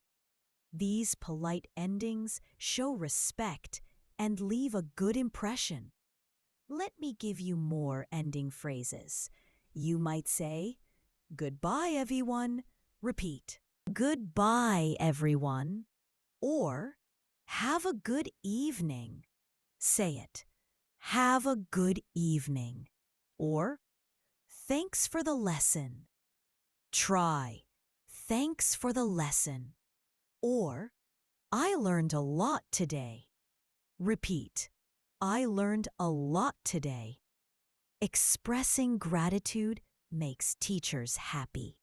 These polite endings show respect and leave a good impression. Let me give you more ending phrases. You might say, "Goodbye, everyone." Repeat, "Goodbye, everyone." Or, "Have a good evening." Say it, "Have a good evening." Or, "Thanks for the lesson." Try, "Thanks for the lesson." Or, "I learned a lot today." Repeat, "I learned a lot today." Expressing gratitude makes teachers happy.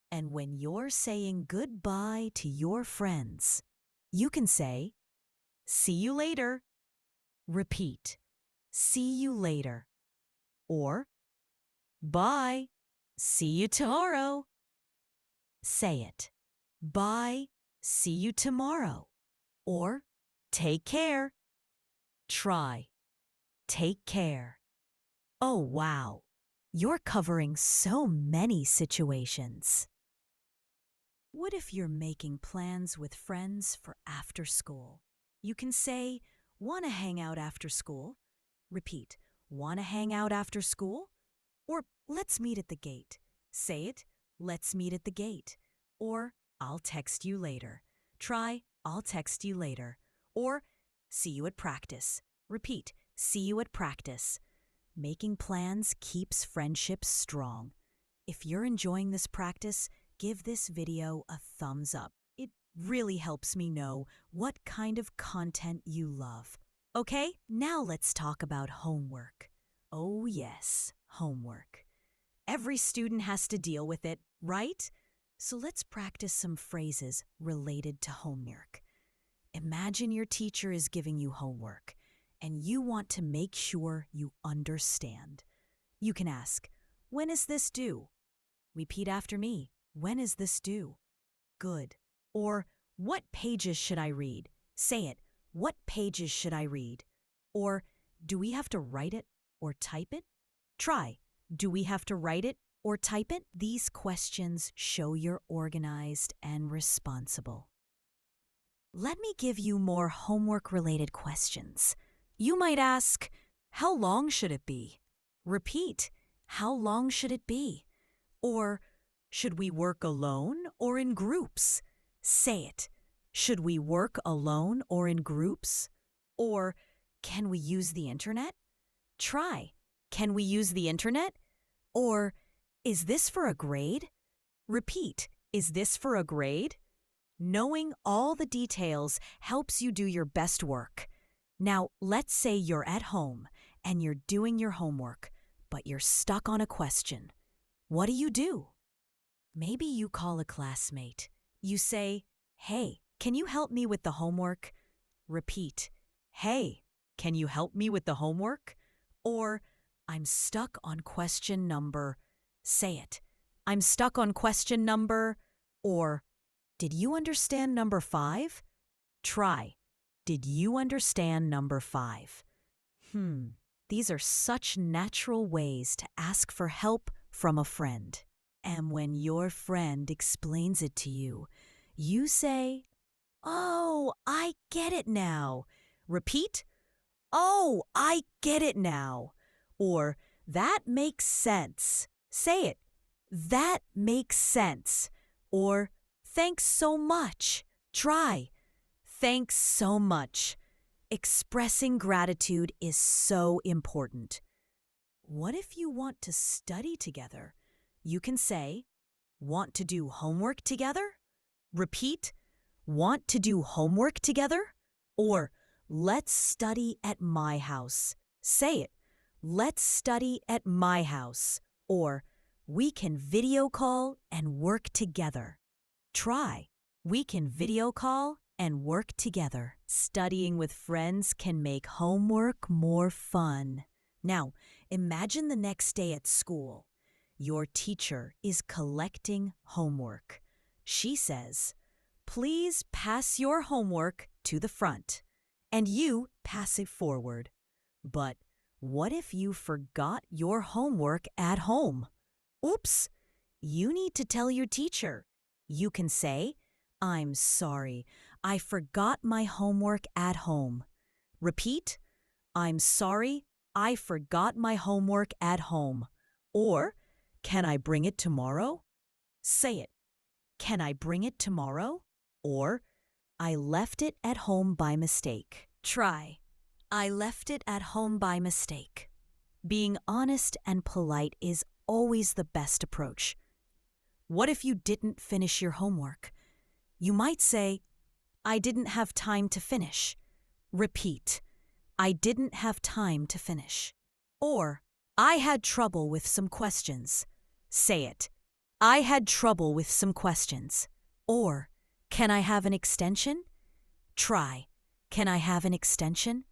And when you're saying goodbye to your friends, you can say, "See you later." Repeat, "See you later." Or, "Bye. See you tomorrow." Say it, "Bye. See you tomorrow." Or, "Take care." Try, "Take care." Oh, wow. You're covering so many situations. What if you're making plans with friends for after school? You can say, "Want to hang out after school?" Repeat, "Want to hang out after school?" Or, "Let's meet at the gate." Say it, "Let's meet at the gate." Or, "I'll text you later." Try, "I'll text you later." Or, "See you at practice." Repeat, "See you at practice." Making plans keeps friendships strong. If you're enjoying this practice, give this video a thumbs up. It really helps me know what kind of content you love. Okay, now let's talk about homework. Oh yes, homework. Every student has to deal with it, right? So let's practice some phrases related to homework. Imagine your teacher is giving you homework, and you want to make sure you understand. You can ask, "When is this due?" Repeat after me, "When is this due?" Good. Or, "What pages should I read?" Say it, "What pages should I read?" Or, "Do we have to write it or type it?" Try, "Do we have to write it or type it?" These questions show you're organized and responsible. Let me give you more homework-related questions. You might ask, "How long should it be?" Repeat, "How long should it be?" Or, "Should we work alone or in groups?" Say it, "Should we work alone or in groups?" Or, "Can we use the internet?" Try, "Can we use the internet?" Or, "Is this for a grade?" Repeat, "Is this for a grade?" Knowing all the details helps you do your best work. Now, let's say you're at home and you're doing your homework, but you're stuck on a question. What do? Maybe you call a classmate. You say, "Hey, can you help me with the homework?" Repeat, "Hey, can you help me with the homework?" Or, "I'm stuck on question number." Say it, "I'm stuck on question number." Or, "Did you understand number 5? Try, "Did you understand number 5? These are such natural ways to ask for help from a friend. And when your friend explains it to you, you say, "Oh, I get it now." Repeat, "Oh, I get it now." Or, "That makes sense." Say it, "That makes sense." Or, "Thanks so much." Try, "Thanks so much." Expressing gratitude is so important. What if you want to study together? You can say, "Want to do homework together?" Repeat, "Want to do homework together?" Or, "Let's study at my house." Say it, "Let's study at my house." Or, "We can video call and work together." Try, "We can video call and work together." Studying with friends can make homework more fun. Now, imagine the next day at school. Your teacher is collecting homework. She says, "Please pass your homework to the front," and you pass it forward. But what if you forgot your homework at home? Oops! You need to tell your teacher. You can say, "I'm sorry, I forgot my homework at home." Repeat, "I'm sorry, I forgot my homework at home." Or, "Can I bring it tomorrow?" Say it, "Can I bring it tomorrow?" Or, "I left it at home by mistake." Try, "I left it at home by mistake." Being honest and polite is always the best approach. What if you didn't finish your homework? You might say, "I didn't have time to finish." Repeat, "I didn't have time to finish." Or, I had trouble with some questions. Say it. I had trouble with some questions. Or, can I have an extension? Try. Can I have an extension?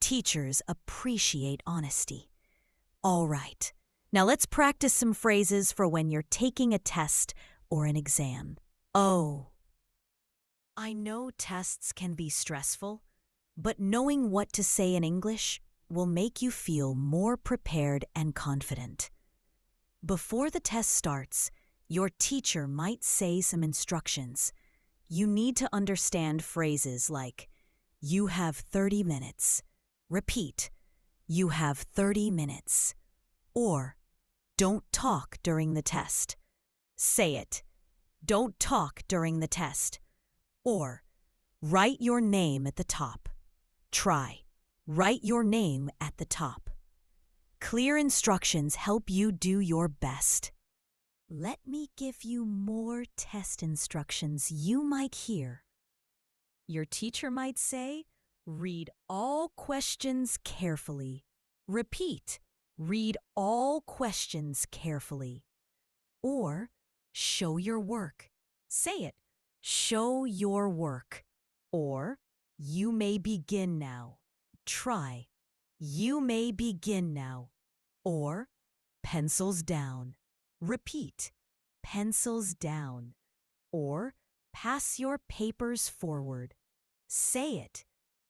Teachers appreciate honesty. All right. Now let's practice some phrases for when you're taking a test or an exam. Oh. I know tests can be stressful, but knowing what to say in English will make you feel more prepared and confident. Before the test starts, your teacher might say some instructions. You need to understand phrases like, you have 30 minutes. Repeat, you have 30 minutes. Or, don't talk during the test. Say it, don't talk during the test. Or, write your name at the top. Try, write your name at the top. Clear instructions help you do your best. Let me give you more test instructions you might hear. Your teacher might say, read all questions carefully. Repeat, read all questions carefully. Or, show your work. Say it, show your work. Or, you may begin now. Try, you may begin now. Or, pencils down. Repeat, pencils down. Or, pass your papers forward. Say it,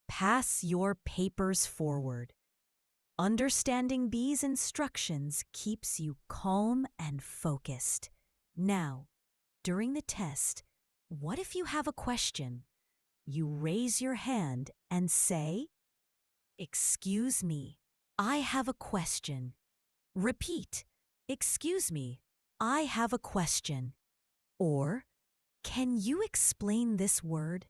pass your papers forward. Understanding these instructions keeps you calm and focused. Now, during the test, what if you have a question? You raise your hand and say, "Excuse me, I have a question." Repeat, "Excuse me, I have a question." Or, "Can you explain this word?"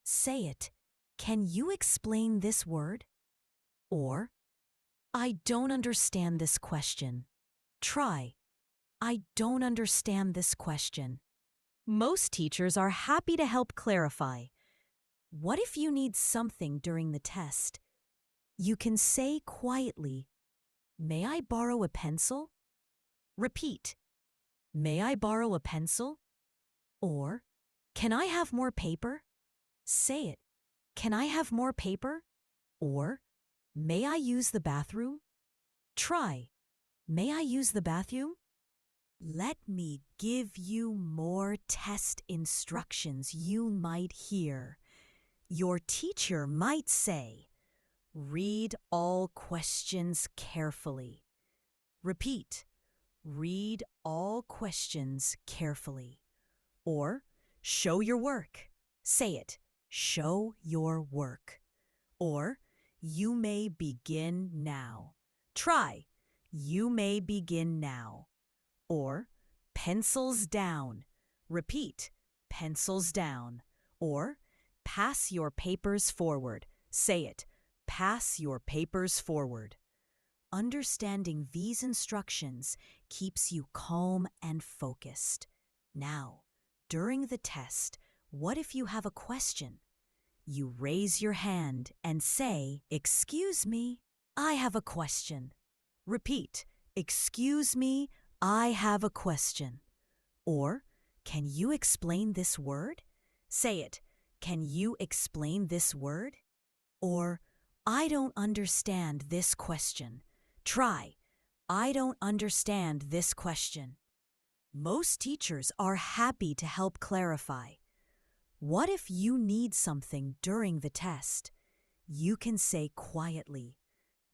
Say it, "Can you explain this word?" Or, "I don't understand this question." Try, "I don't understand this question." Most teachers are happy to help clarify. What if you need something during the test? You can say quietly, "May I borrow a pencil?" Repeat, "May I borrow a pencil?" Or, "Can I have more paper?" Say it, "Can I have more paper?" Or, "May I use the bathroom?" Try, "May I use the bathroom?" Let me give you more test instructions you might hear. Your teacher might say, read all questions carefully. Repeat, read all questions carefully. Or, show your work. Say it, show your work. Or, you may begin now. Try, you may begin now. Or, pencils down. Repeat, pencils down. Or, pass your papers forward. Say it, pass your papers forward. Understanding these instructions keeps you calm and focused. Now, during the test, what if you have a question? You raise your hand and say, "Excuse me, I have a question." Repeat, "Excuse me, I have a question." Or, "Can you explain this word?" Say it, "Can you explain this word?" Or, "I don't understand this question." Try, "I don't understand this question." Most teachers are happy to help clarify. What if you need something during the test? You can say quietly,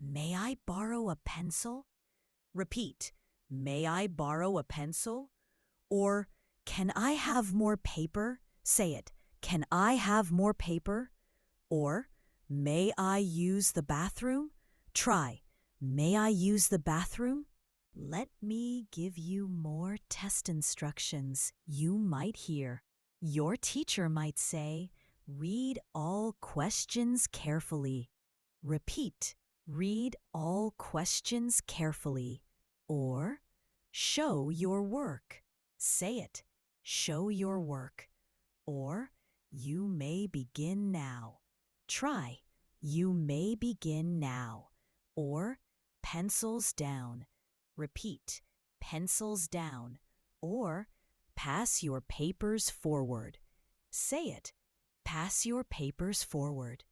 "May I borrow a pencil?" Repeat, "May I borrow a pencil?" Or, "Can I have more paper?" Say it, "Can I have more paper?" Or, "May I use the bathroom?" Try, "May I use the bathroom?" Let me give you more test instructions you might hear. Your teacher might say, read all questions carefully. Repeat, read all questions carefully. Or, show your work. Say it, show your work. Or, you may begin now. Try, you may begin now. Or, pencils down. Repeat, pencils down. Or pass your papers forward. Say it, pass your papers forward.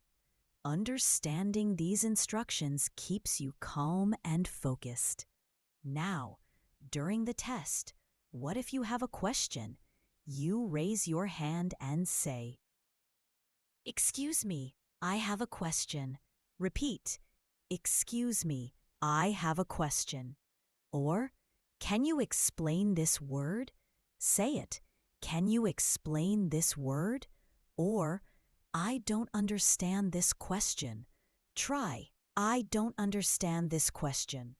Understanding these instructions keeps you calm and focused. Now, during the test, what if you have a question? You raise your hand and say, "Excuse me, I have a question." Repeat, "Excuse me, I have a question." Or, "Can you explain this word?" Say it, "Can you explain this word?" Or, "I don't understand this question." Try, "I don't understand this question."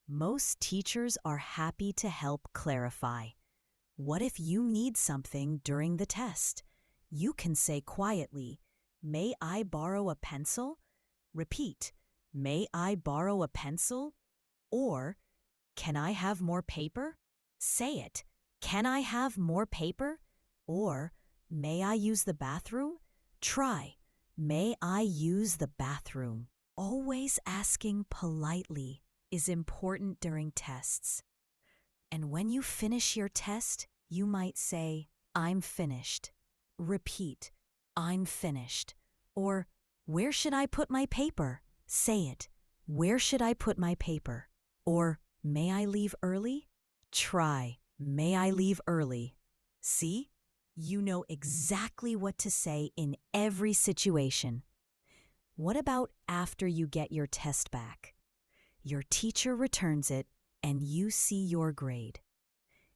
Most teachers are happy to help clarify. What if you need something during the test? You can say quietly, "May I borrow a pencil?" Repeat, "May I borrow a pencil?" Or, "Can I have more paper?" Say it, "Can I have more paper?" Or, "May I use the bathroom?" Try, "May I use the bathroom?" Always asking politely is important during tests. And when you finish your test, you might say, "I'm finished." Repeat, "I'm finished." Or, "Where should I put my paper?" Say it, "Where should I put my paper?" Or, "May I leave early?" Try, "May I leave early?" See? You know exactly what to say in every situation. What about after you get your test back? Your teacher returns it and you see your grade.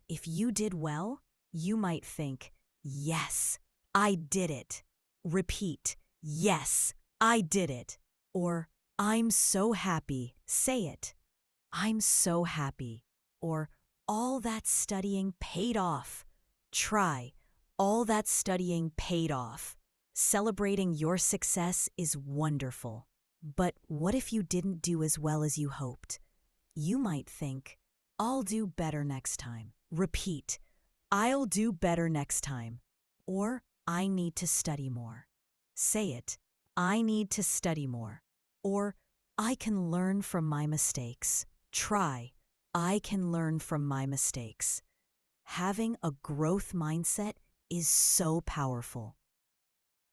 If you did well, you might think, "Yes, I did it." Repeat, "Yes, I did it." Or, "I'm so happy." Say it, "I'm so happy." Or, "All that studying paid off." Try, "All that studying paid off." Celebrating your success is wonderful. But what if you didn't do as well as you hoped? You might think, "I'll do better next time." Repeat, "I'll do better next time." Or, "I need to study more." Say it, "I need to study more." Or, "I can learn from my mistakes." Try, "I can learn from my mistakes." Having a growth mindset is so powerful.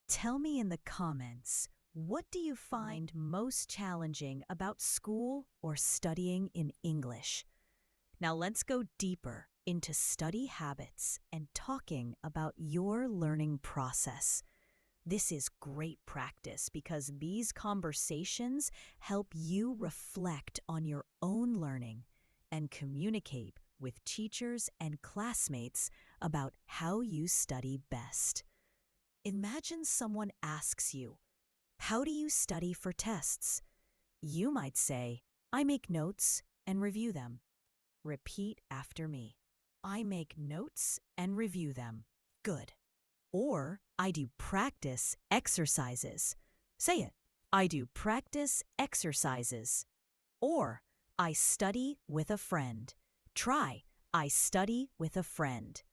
Tell me in the comments, what do you find most challenging about school or studying in English? Now let's go deeper into study habits and talking about your learning process. This is great practice because these conversations help you reflect on your own learning and communicate with teachers and classmates about how you study best. Imagine someone asks you, "How do you study for tests?" You might say, "I make notes and review them." Repeat after me. "I make notes and review them." Good. Or, "I do practice exercises." Say it. "I do practice exercises." Or, "I study with a friend." Try, "I study with a friend."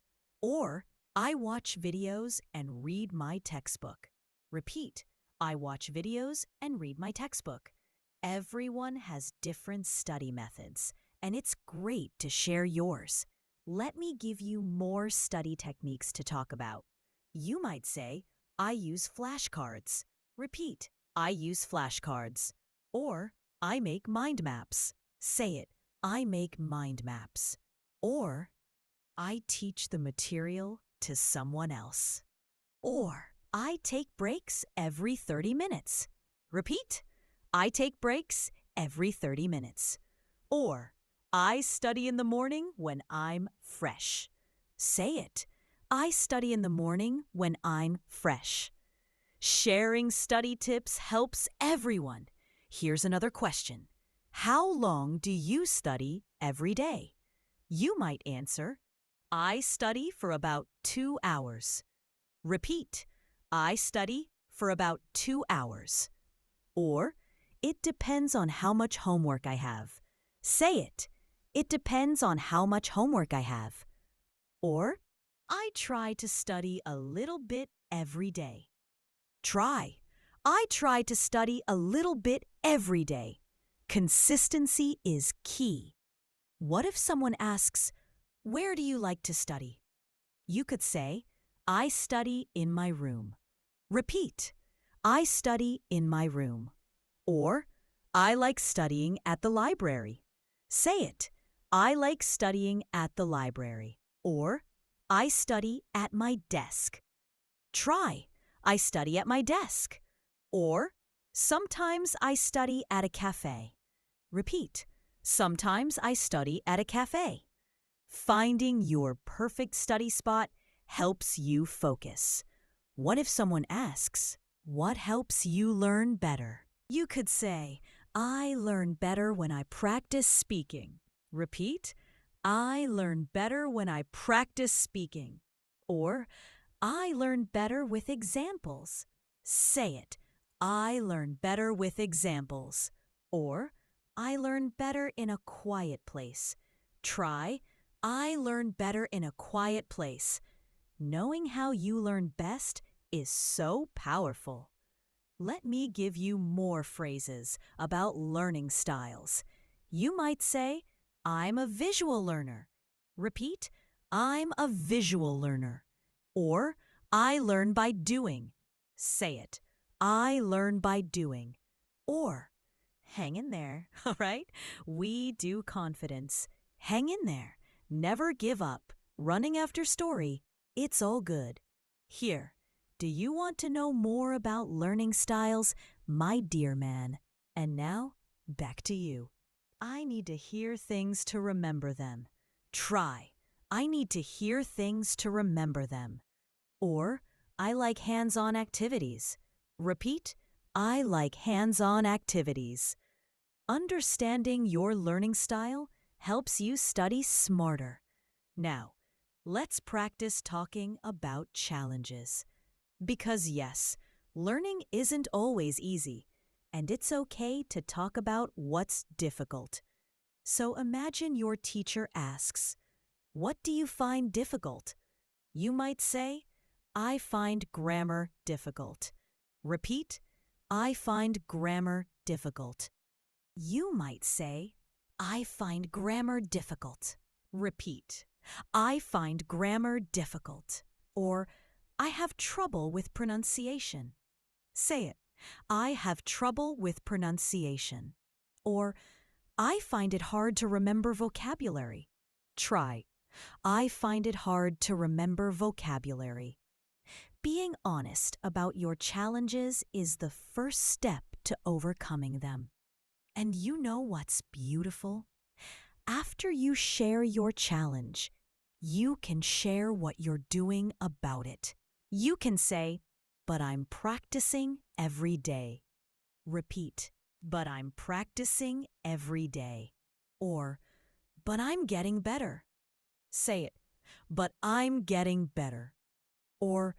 Or, "I watch videos and read my textbook." Repeat, "I watch videos and read my textbook." Everyone has different study methods, and it's great to share yours. Let me give you more study techniques to talk about. You might say, "I use flashcards." Repeat, "I use flashcards." Or, "I make mind maps." Say it, "I make mind maps." Or, "I teach the material to someone else." Or, "I take breaks every 30 minutes." Repeat, "I take breaks every 30 minutes." Or, "I study in the morning when I'm fresh." Say it, "I study in the morning when I'm fresh." Sharing study tips helps everyone. Here's another question. How long do you study every day? You might answer, "I study for about 2 hours." Repeat, "I study for about 2 hours." Or, "It depends on how much homework I have." Say it, "It depends on how much homework I have." Or, "I try to study a little bit every day." Try, "I try to study a little bit every day." Consistency is key. What if someone asks, "Where do you like to study?" You could say, "I study in my room." Repeat, "I study in my room." Or, "I like studying at the library." Say it, "I like studying at the library." Or, "I study at my desk." Try, "I study at my desk." Or, "Sometimes I study at a cafe." Repeat, "Sometimes I study at a cafe." Finding your perfect study spot helps you focus. What if someone asks, "What helps you learn better?" You could say, "I learn better when I practice speaking." Repeat, "I learn better when I practice speaking." Or, "I learn better with examples." Say it, "I learn better with examples." Or, "I learn better in a quiet place." Try, "I learn better in a quiet place." Knowing how you learn best is so powerful. Let me give you more phrases about learning styles. You might say, "I'm a visual learner." Repeat, "I'm a visual learner." Or, "I learn by doing." Say it, "I learn by doing." Or, hang in there, all right? We do confidence. Hang in there. Never give up. Running after story. It's all good. Here, do you want to know more about learning styles, my dear man? And now, back to you. I need to hear things to remember them. Try, "I need to hear things to remember them." Or, "I like hands-on activities." Repeat, "I like hands-on activities." Understanding your learning style helps you study smarter. Now, let's practice talking about challenges. Because yes, learning isn't always easy, and it's okay to talk about what's difficult. So imagine your teacher asks, "What do you find difficult?" You might say, "I find grammar difficult." Repeat, "I find grammar difficult." You might say, "I find grammar difficult." Repeat, "I find grammar difficult." Or, "I have trouble with pronunciation." Say it, "I have trouble with pronunciation." Or, "I find it hard to remember vocabulary." Try, "I find it hard to remember vocabulary." Being honest about your challenges is the first step to overcoming them. And you know what's beautiful? After you share your challenge, you can share what you're doing about it. You can say, "But I'm practicing every day." Repeat, "But I'm practicing every day." Or, "But I'm getting better." Say it, "But I'm getting better." Or,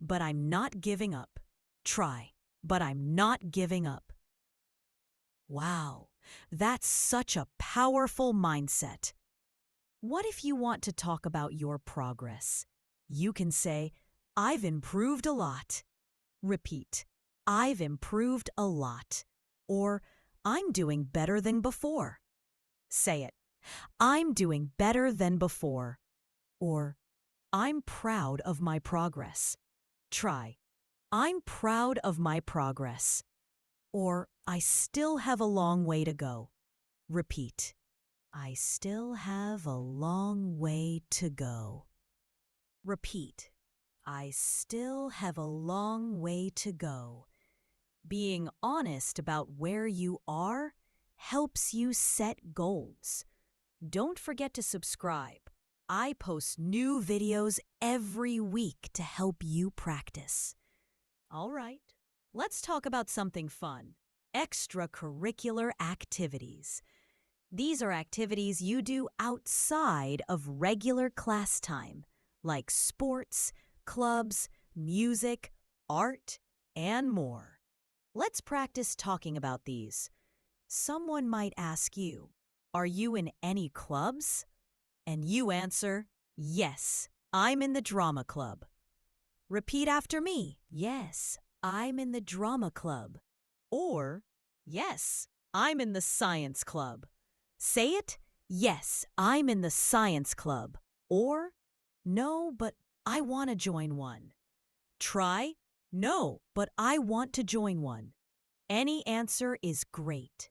"But I'm not giving up." Try, "But I'm not giving up." Wow, that's such a powerful mindset. What if you want to talk about your progress? You can say, "I've improved a lot." Repeat, "I've improved a lot." Or, "I'm doing better than before." Say it, "I'm doing better than before." Or, "I'm proud of my progress." Try, "I'm proud of my progress." Or, "I still have a long way to go." Repeat, "I still have a long way to go." Repeat, "I still have a long way to go." Being honest about where you are helps you set goals. Don't forget to subscribe. I post new videos every week to help you practice. All right, let's talk about something fun. Extracurricular activities. These are activities you do outside of regular class time, like sports, clubs, music, art, and more. Let's practice talking about these. Someone might ask you, "Are you in any clubs?" And you answer, "Yes, I'm in the drama club." Repeat after me. "Yes, I'm in the drama club." Or, "Yes, I'm in the science club. Say it, yes, I'm in the science club. Or, no, but I want to join one. Try, no, but I want to join one. Any answer is great.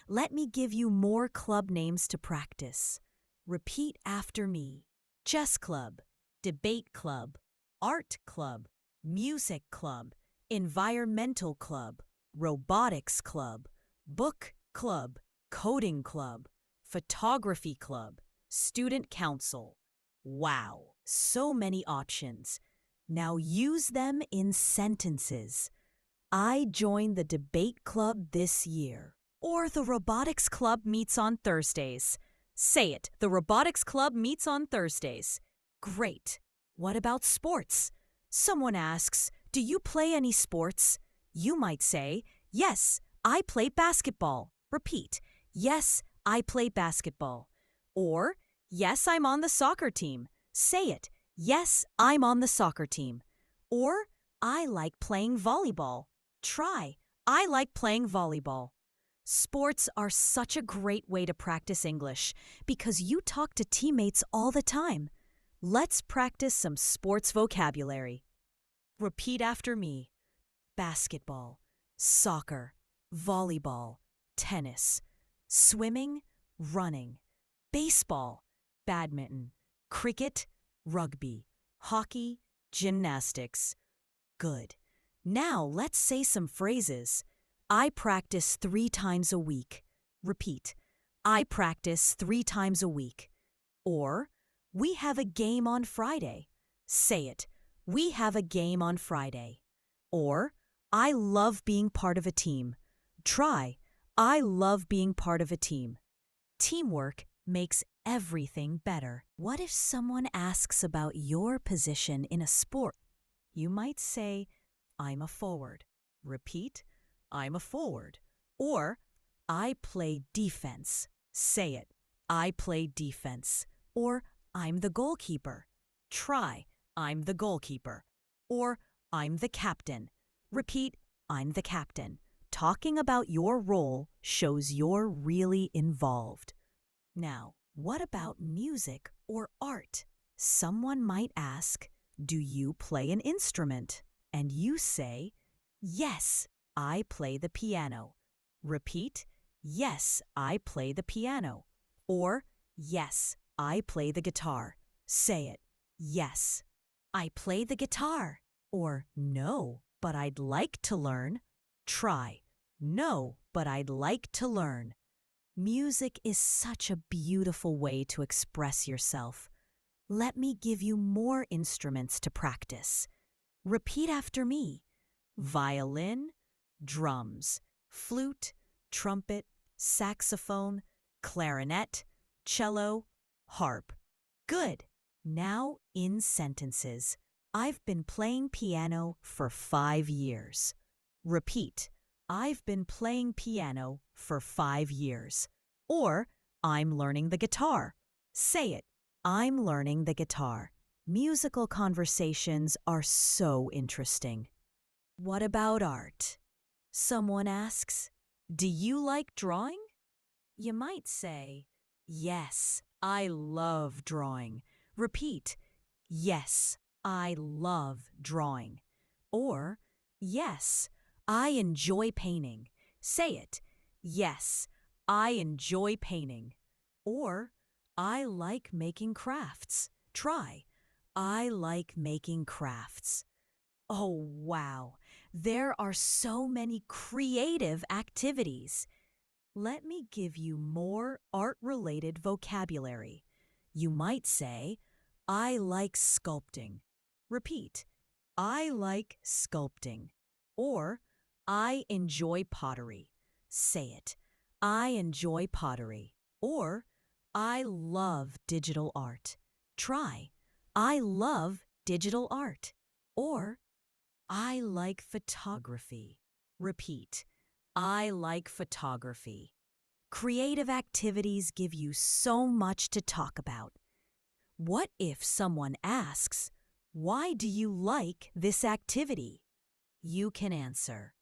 Let me give you more club names to practice. Repeat after me. Chess club, debate club, art club, music club, environmental club, robotics club, book club, coding club, photography club, student council. Wow, so many options. Now use them in sentences. I joined the debate club this year. Or the robotics club meets on Thursdays. Say it, the robotics club meets on Thursdays. Great. What about sports? Someone asks, do you play any sports? You might say, yes, I play basketball. Repeat, yes, I play basketball. Or, yes, I'm on the soccer team. Say it, yes, I'm on the soccer team. Or, I like playing volleyball. Try, I like playing volleyball. Sports are such a great way to practice English because you talk to teammates all the time. Let's practice some sports vocabulary. Repeat after me. Basketball, soccer, volleyball, tennis, swimming, running, baseball, badminton, cricket, rugby, hockey, gymnastics. Good. Now let's say some phrases. I practice 3 times a week. Repeat. I practice 3 times a week. Or, we have a game on Friday. Say it. We have a game on Friday. Or, I love being part of a team. Try. I love being part of a team. Teamwork makes everything better. What if someone asks about your position in a sport? You might say, I'm a forward. Repeat, I'm a forward. Or, I play defense. Say it, I play defense. Or, I'm the goalkeeper. Try, I'm the goalkeeper. Or, I'm the captain. Repeat, I'm the captain. Talking about your role shows you're really involved. Now, what about music or art? Someone might ask, do you play an instrument? And you say, yes, I play the piano. Repeat, yes, I play the piano. Or, yes, I play the guitar. Say it, yes, I play the guitar. Or, no, but I'd like to learn. Try, no, but I'd like to learn. Music is such a beautiful way to express yourself. Let me give you more instruments to practice. Repeat after me. Violin, drums, flute, trumpet, saxophone, clarinet, cello, harp. Good. Now in sentences. I've been playing piano for 5 years. Repeat. I've been playing piano for 5 years. Or, I'm learning the guitar. Say it. I'm learning the guitar. Musical conversations are so interesting. What about art? Someone asks, do you like drawing? You might say, yes, I love drawing. Repeat, yes, I love drawing. Or, yes, I enjoy painting. Say it, yes, I enjoy painting. Or, I like making crafts. Try, I like making crafts. Oh, wow, there are so many creative activities. Let me give you more art-related vocabulary. You might say, I like sculpting. Repeat, I like sculpting. Or, I enjoy pottery. Say it, I enjoy pottery. Or, I love digital art. Try, I love digital art. Or, I like photography. Repeat, I like photography. Creative activities give you so much to talk about. What if someone asks, why do you like this activity? You can answer,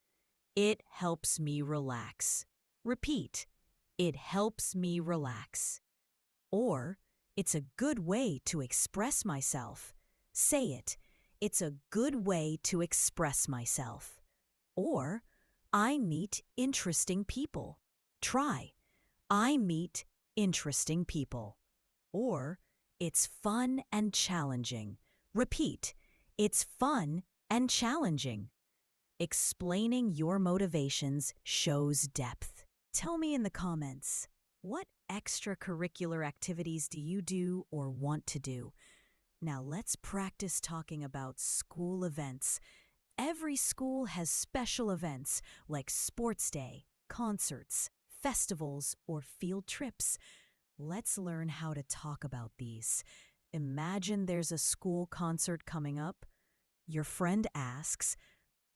it helps me relax. Repeat. It helps me relax. Or, it's a good way to express myself. Say it. It's a good way to express myself. Or, I meet interesting people. Try. I meet interesting people. Or, it's fun and challenging. Repeat. It's fun and challenging. Explaining your motivations shows depth. Tell me in the comments, what extracurricular activities do you do or want to do? Now let's practice talking about school events. Every school has special events like sports day, concerts, festivals, or field trips. Let's learn how to talk about these. Imagine there's a school concert coming up. Your friend asks,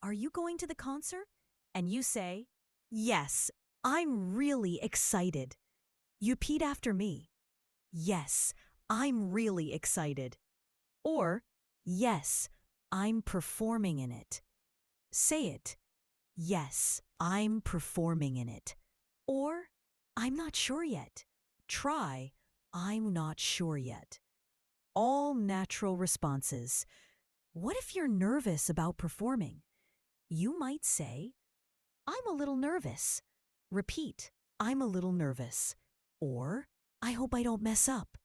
"Are you going to the concert?" And you say, "Yes, I'm really excited." You repeat after me. "Yes, I'm really excited." Or, "Yes, I'm performing in it." Say it. "Yes, I'm performing in it." Or, "I'm not sure yet." Try, "I'm not sure yet." All natural responses. What if you're nervous about performing? You might say, "I'm a little nervous." Repeat, "I'm a little nervous." Or, "I hope I don't mess up."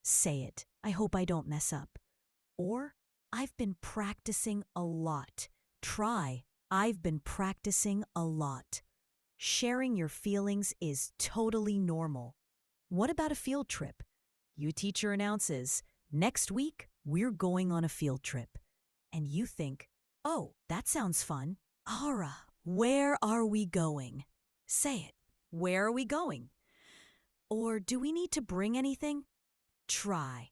Say it, "I hope I don't mess up." Or, "I've been practicing a lot." Try, "I've been practicing a lot." Sharing your feelings is totally normal. What about a field trip? Your teacher announces, "Next week, we're going on a field trip." And you think, "Oh, that sounds fun." Ara, where are we going? Say it. Where are we going? Or, do we need to bring anything? Try.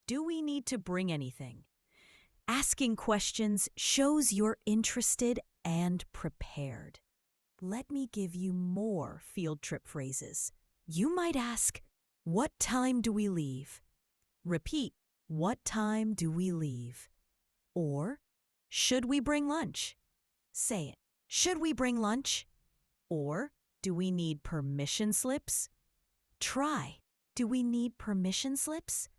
Do we need to bring anything? Asking questions shows you're interested and prepared. Let me give you more field trip phrases. You might ask, "What time do we leave?" Repeat, "What time do we leave?" Or, "Should we bring lunch?" Say it. "Should we bring lunch?" Or, "Do we need permission slips?" Try. "Do we need permission slips?"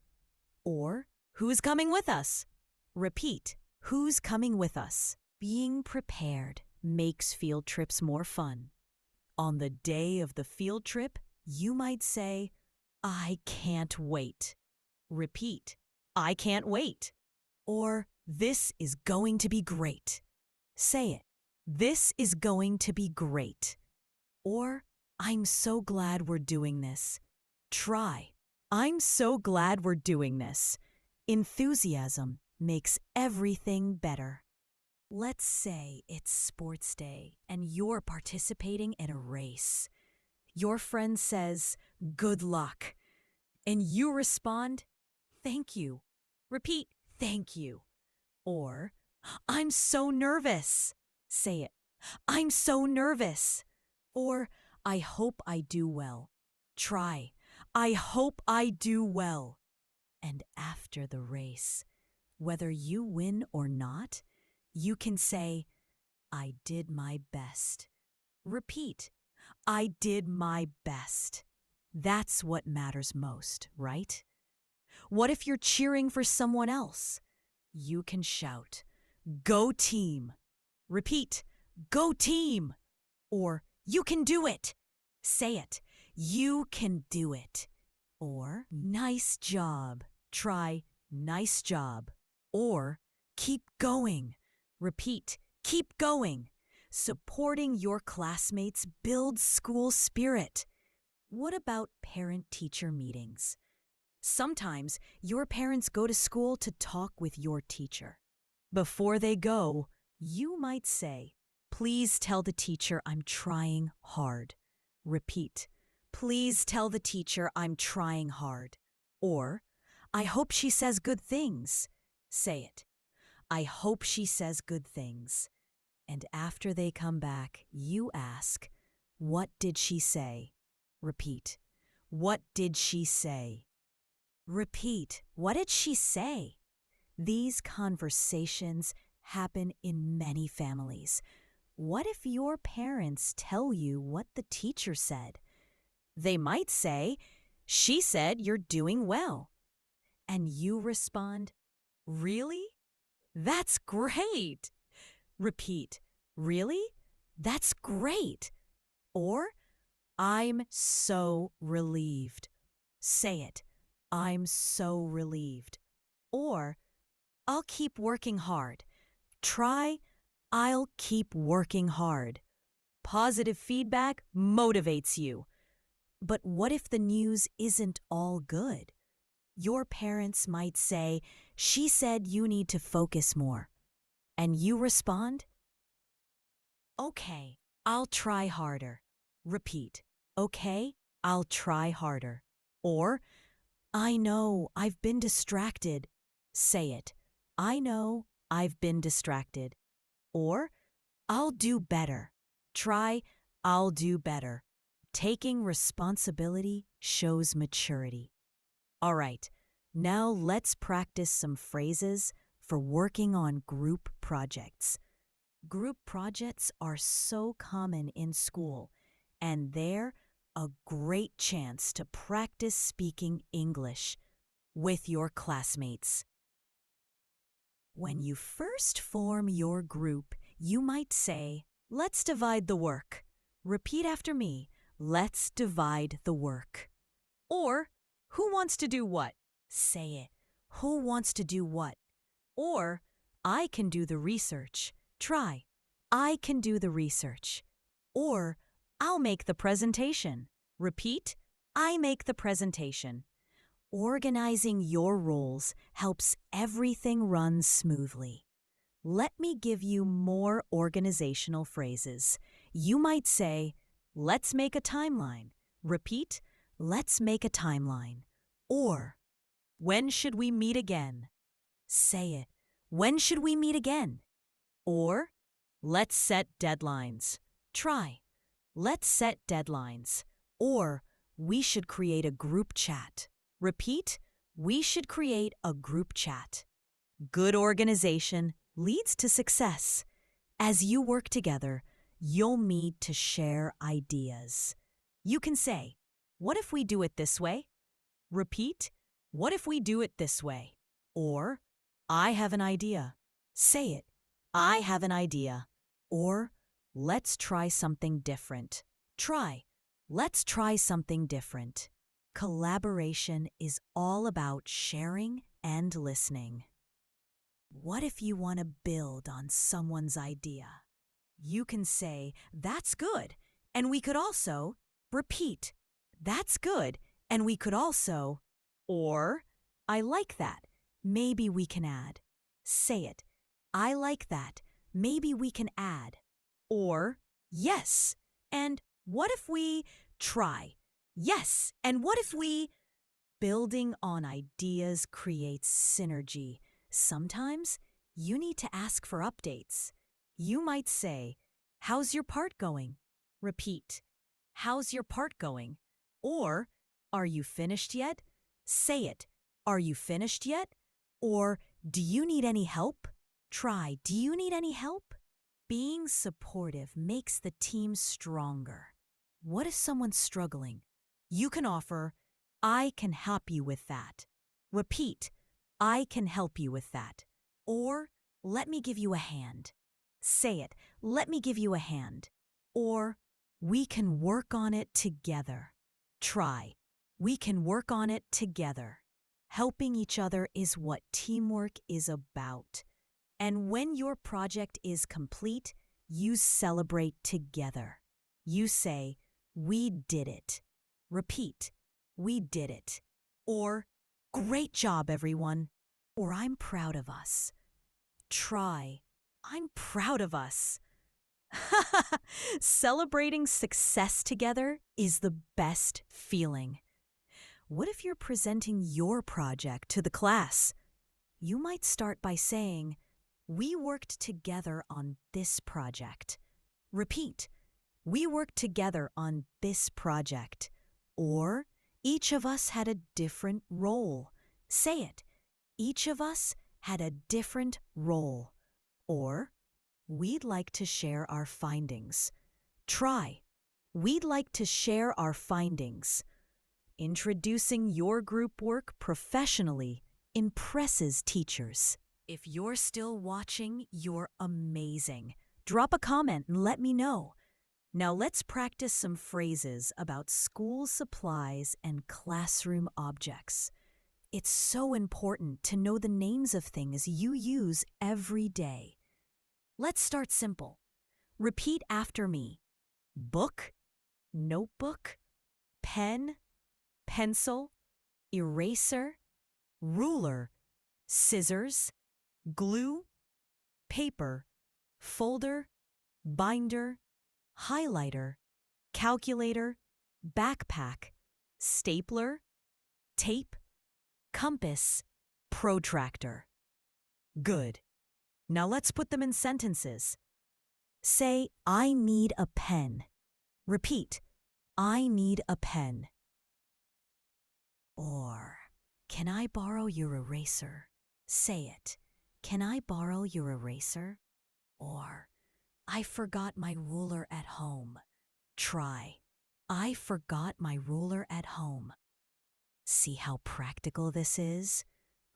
Or, "Who's coming with us?" Repeat. "Who's coming with us?" Being prepared makes field trips more fun. On the day of the field trip, you might say, "I can't wait." Repeat. "I can't wait." Or, "This is going to be great." Say it. "This is going to be great." Or, "I'm so glad we're doing this." Try. "I'm so glad we're doing this." Enthusiasm makes everything better. Let's say it's sports day and you're participating in a race. Your friend says, "Good luck." And you respond, "Thank you." Repeat, "Thank you." Or, "I'm so nervous." Say it. "I'm so nervous." Or, "I hope I do well." Try. "I hope I do well." And after the race, whether you win or not, you can say, "I did my best." Repeat, "I did my best." That's what matters most, right? What if you're cheering for someone else? You can shout, "Go team." Repeat, "Go team." Or, "You can do it." Say it, "You can do it." Or, "Nice job." Try, "Nice job." Or, "Keep going." Repeat, "Keep going." Supporting your classmates builds school spirit. What about parent-teacher meetings? Sometimes your parents go to school to talk with your teacher. Before they go, you might say, "Please tell the teacher I'm trying hard." Repeat, "Please tell the teacher I'm trying hard." Or, "I hope she says good things." Say it. "I hope she says good things." And after they come back, you ask, "What did she say?" Repeat, "What did she say?" Repeat, "What did she say?" These conversations happen in many families. What if your parents tell you what the teacher said? They might say, "She said you're doing well." And you respond, "Really? That's great." Repeat, "Really? That's great." Or, "I'm so relieved." Say it, "I'm so relieved." Or, "I'll keep working hard." Try, "I'll keep working hard." Positive feedback motivates you. But what if the news isn't all good? Your parents might say, "She said you need to focus more." And you respond, "Okay, I'll try harder." Repeat, "Okay, I'll try harder." Or, "I know, I've been distracted." Say it, "I know, I've been distracted." Or, "I'll do better." Try, "I'll do better." Taking responsibility shows maturity. All right, now let's practice some phrases for working on group projects. Group projects are so common in school, and they're a great chance to practice speaking English with your classmates. When you first form your group, you might say, "Let's divide the work." Repeat after me, "Let's divide the work." Or, "Who wants to do what?" Say it, "Who wants to do what?" Or, "I can do the research." Try, "I can do the research." Or, "I'll make the presentation." Repeat, "I make the presentation." Organizing your roles helps everything run smoothly. Let me give you more organizational phrases. You might say, "Let's make a timeline." Repeat, "Let's make a timeline." Or, "When should we meet again?" Say it, "When should we meet again?" Or, "Let's set deadlines." Try, "Let's set deadlines." Or, "We should create a group chat." Repeat, "We should create a group chat." Good organization leads to success. As you work together, you'll need to share ideas. You can say, "What if we do it this way?" Repeat, "What if we do it this way?" Or, "I have an idea." Say it, "I have an idea." Or, "Let's try something different." Try, "Let's try something different." Collaboration is all about sharing and listening. What if you want to build on someone's idea? You can say, "That's good," and we could also repeat, "That's good," and we could also, or, "I like that, maybe we can add." Say it, "I like that, maybe we can add." Or, "Yes, and what if we try?" Yes, and what if we? Building on ideas creates synergy. Sometimes you need to ask for updates. You might say, "How's your part going?" Repeat, "How's your part going?" Or, "Are you finished yet?" Say it, "Are you finished yet?" Or, "Do you need any help?" Try, "Do you need any help?" Being supportive makes the team stronger. What if someone's struggling? You can offer, "I can help you with that." Repeat, "I can help you with that." Or, "Let me give you a hand." Say it, "Let me give you a hand." Or, "We can work on it together." Try, "We can work on it together." Helping each other is what teamwork is about. And when your project is complete, you celebrate together. You say, "We did it." Repeat, "We did it." Or, "Great job, everyone." Or, "I'm proud of us." Try, "I'm proud of us." Celebrating success together is the best feeling. What if you're presenting your project to the class? You might start by saying, "We worked together on this project." Repeat, "We worked together on this project." Or, "Each of us had a different role." Say it, "Each of us had a different role." Or, We'd like to share our findings. Try. We'd like to share our findings. Introducing your group work professionally impresses teachers. If you're still watching, you're amazing. Drop a comment and let me know. Now let's practice some phrases about school supplies and classroom objects. It's so important to know the names of things you use every day. Let's start simple. Repeat after me. Book, notebook, pen, pencil, eraser, ruler, scissors, glue, paper, folder, binder, highlighter, calculator, backpack, stapler, tape, compass, protractor. Good. Now let's put them in sentences. Say, I need a pen. Repeat, I need a pen. Or, can I borrow your eraser? Say it. Can I borrow your eraser? Or, I forgot my ruler at home. Try. I forgot my ruler at home. See how practical this is?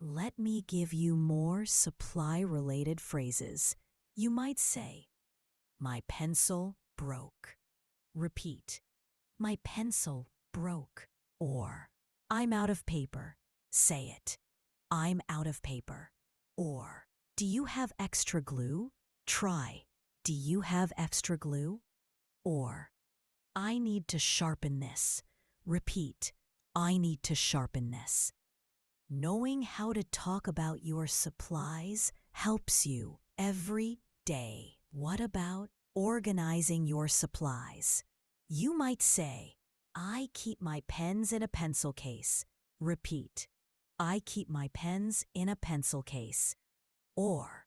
Let me give you more supply-related phrases. You might say, my pencil broke. Repeat, my pencil broke. Or, I'm out of paper. Say it. I'm out of paper. Or, do you have extra glue? Try. Do you have extra glue? Or, I need to sharpen this. Repeat. I need to sharpen this. Knowing how to talk about your supplies helps you every day. What about organizing your supplies? You might say, I keep my pens in a pencil case. Repeat. I keep my pens in a pencil case. Or,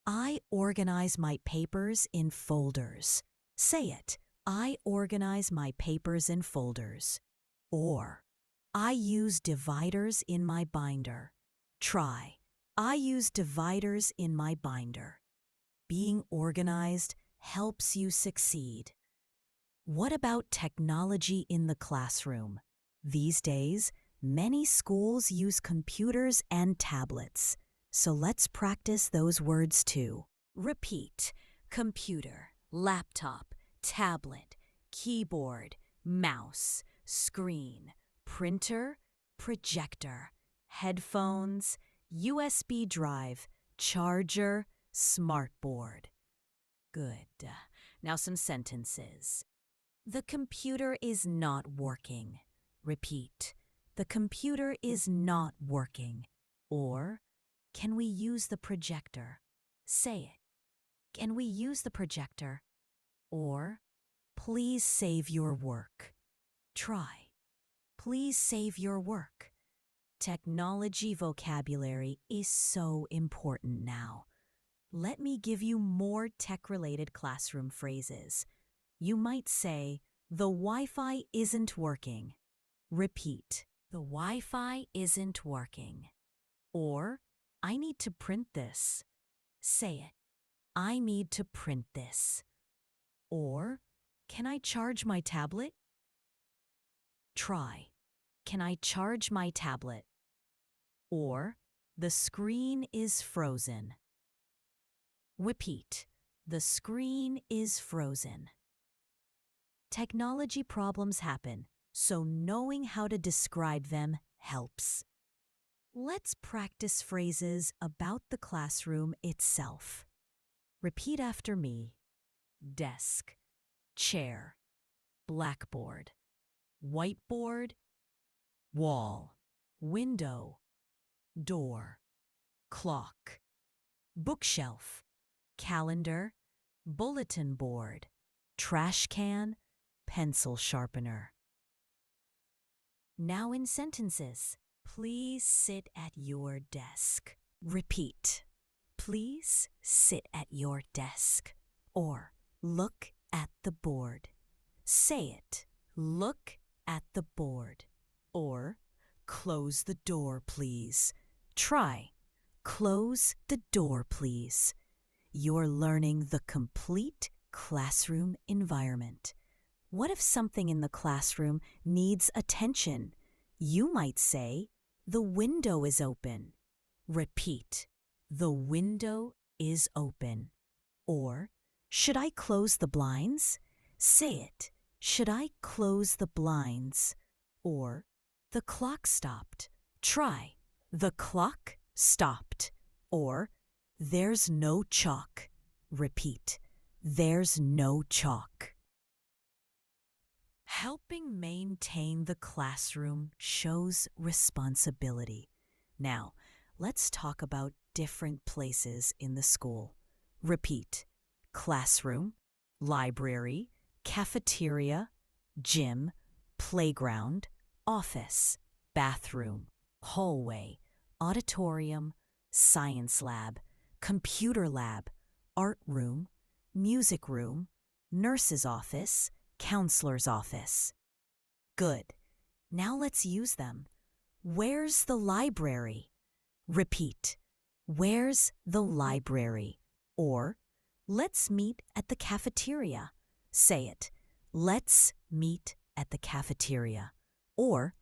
I organize my papers in folders. Say it. I organize my papers in folders. Or, I use dividers in my binder. Try. I use dividers in my binder. Being organized helps you succeed. What about technology in the classroom? These days, many schools use computers and tablets. So let's practice those words too. Repeat. Computer, laptop, tablet, keyboard, mouse, screen, printer, projector, headphones, USB drive, charger, smartboard. Good. Now some sentences. The computer is not working. Repeat. The computer is not working. Or, can we use the projector? Say it. Can we use the projector? Or, please save your work. Try. Please save your work. Technology vocabulary is so important now. Let me give you more tech-related classroom phrases. You might say, the Wi-Fi isn't working. Repeat, the Wi-Fi isn't working. Or, I need to print this. Say it, I need to print this. Or, can I charge my tablet? Try, can I charge my tablet? Or, the screen is frozen. Repeat, the screen is frozen. Technology problems happen, so knowing how to describe them helps. Let's practice phrases about the classroom itself. Repeat after me. Desk, chair, blackboard, whiteboard, wall, window, door, clock, bookshelf, calendar, bulletin board, trash can, pencil sharpener. Now in sentences. Please sit at your desk. Repeat. Please sit at your desk. Or look at the board. Say it. Look at the board. Or close the door, please. Try. Close the door, please. you're learning the complete classroom environment. What if something in the classroom needs attention? You might say, the window is open. Repeat, the window is open. Or, should I close the blinds? Say it, should I close the blinds? Or, the clock stopped. Try, the clock stopped. Or, there's no chalk. Repeat, there's no chalk. Helping maintain the classroom shows responsibility. Now, let's talk about different places in the school. Repeat, classroom, library, cafeteria, gym, playground, office, bathroom, hallway, auditorium, science lab, computer lab, art room, music room, nurse's office, counselor's office. Good. Now let's use them. Where's the library? Repeat. Where's the library? Or, let's meet at the cafeteria. Say it. Let's meet at the cafeteria. Or,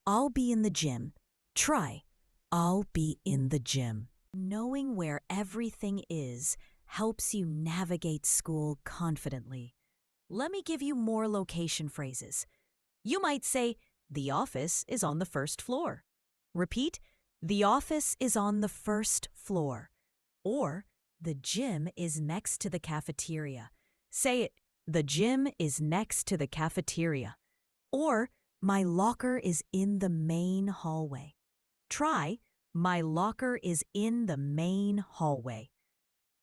I'll be in the gym. Try. I'll be in the gym. Knowing where everything is helps you navigate school confidently. Let me give you more location phrases. You might say, the office is on the first floor. Repeat, the office is on the first floor. Or, the gym is next to the cafeteria. Say it, the gym is next to the cafeteria. Or, my locker is in the main hallway. Try, my locker is in the main hallway.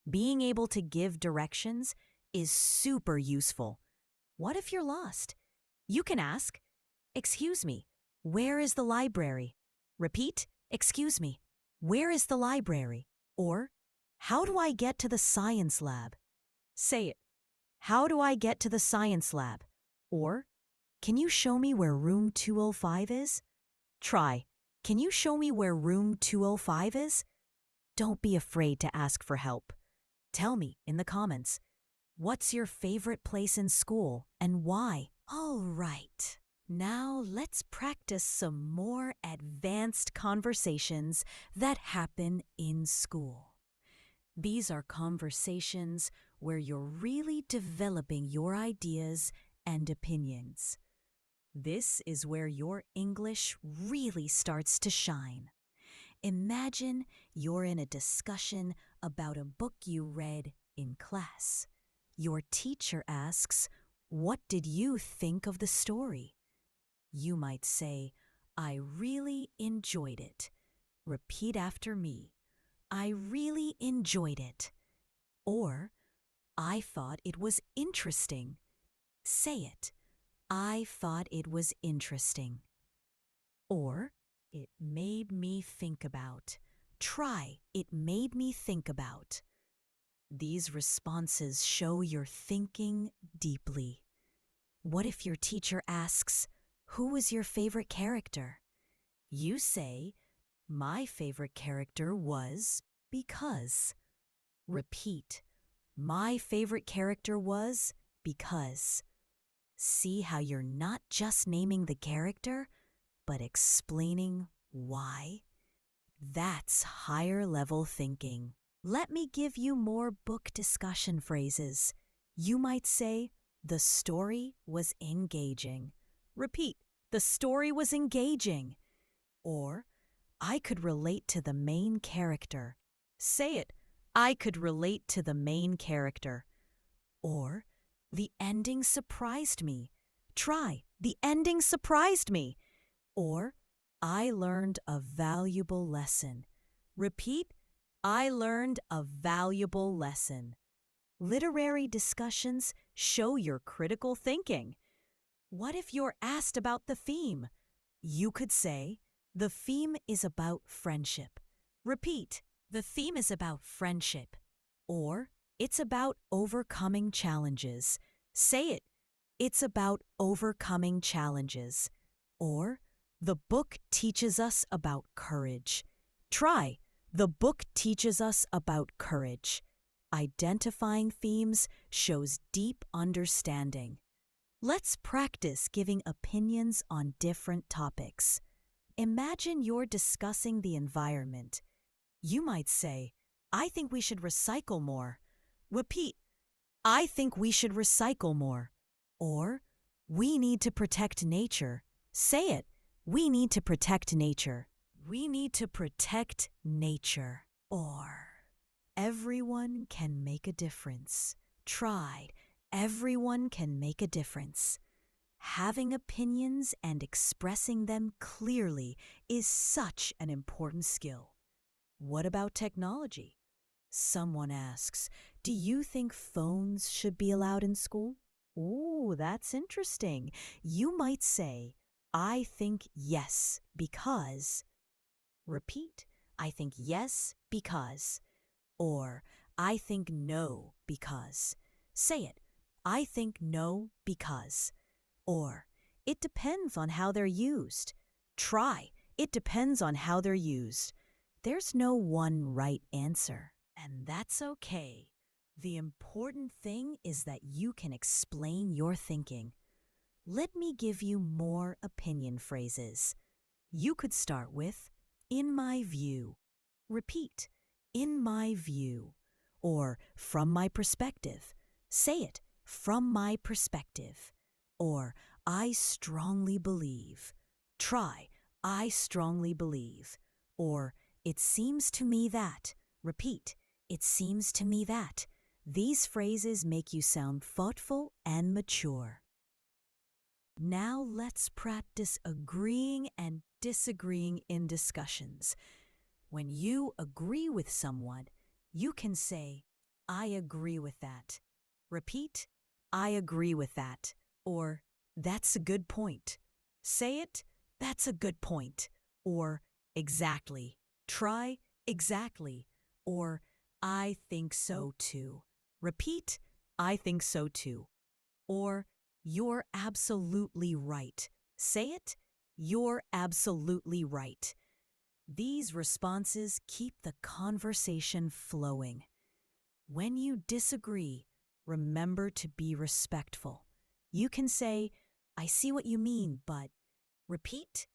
Being able to give directions is super useful. What if you're lost? You can ask, excuse me, where is the library? Repeat, excuse me, where is the library? Or, how do I get to the science lab? Say it, how do I get to the science lab? Or, can you show me where room 205 is? Try, can you show me where room 205 is? Don't be afraid to ask for help. Tell me in the comments, what's your favorite place in school and why? All right. Now let's practice some more advanced conversations that happen in school. These are conversations where you're really developing your ideas and opinions. This is where your English really starts to shine. Imagine you're in a discussion about a book you read in class. Your teacher asks, what did you think of the story? You might say, I really enjoyed it. Repeat after me. I really enjoyed it. Or, I thought it was interesting. Say it. I thought it was interesting. Or, it made me think about. Try, it made me think about. These responses show you're thinking deeply. What if your teacher asks, who was your favorite character? You say, my favorite character was because. Repeat, my favorite character was because. See how you're not just naming the character, but explaining why? That's higher level thinking. Let me give you more book discussion phrases. You might say, the story was engaging. Repeat, the story was engaging. Or, I could relate to the main character. Say it, I could relate to the main character. Or, the ending surprised me. Try, the ending surprised me. Or, I learned a valuable lesson. Repeat, I learned a valuable lesson. Literary discussions show your critical thinking. What if you're asked about the theme? You could say, the theme is about friendship. Repeat, the theme is about friendship. Or, it's about overcoming challenges. Say it, it's about overcoming challenges. Or, the book teaches us about courage. Try, the book teaches us about courage. Identifying themes shows deep understanding. Let's practice giving opinions on different topics. Imagine you're discussing the environment. You might say, I think we should recycle more. Repeat, I think we should recycle more. Or, we need to protect nature. Say it, we need to protect nature. We need to protect nature. Or, everyone can make a difference. Try, everyone can make a difference. Having opinions and expressing them clearly is such an important skill. What about technology? Someone asks, do you think phones should be allowed in school? Ooh, that's interesting. You might say, I think yes, because. Repeat, I think yes, because. Or, I think no, because. Say it, I think no, because. Or, it depends on how they're used. Try, it depends on how they're used. There's no one right answer, and that's okay. The important thing is that you can explain your thinking. Let me give you more opinion phrases. You could start with, in my view. Repeat, in my view. Or, from my perspective. Say it, from my perspective. Or, I strongly believe. Try, I strongly believe. Or, it seems to me that. Repeat, it seems to me that. These phrases make you sound thoughtful and mature. Now let's practice agreeing and disagreeing in discussions. When you agree with someone, you can say, I agree with that. Repeat, I agree with that. Or, that's a good point. Say it, that's a good point. Or, exactly. Try, exactly. Or, I think so too. Repeat, I think so too. Or, you're absolutely right. Say it, you're absolutely right. These responses keep the conversation flowing. When you disagree, remember to be respectful. You can say, I see what you mean, but. Repeat,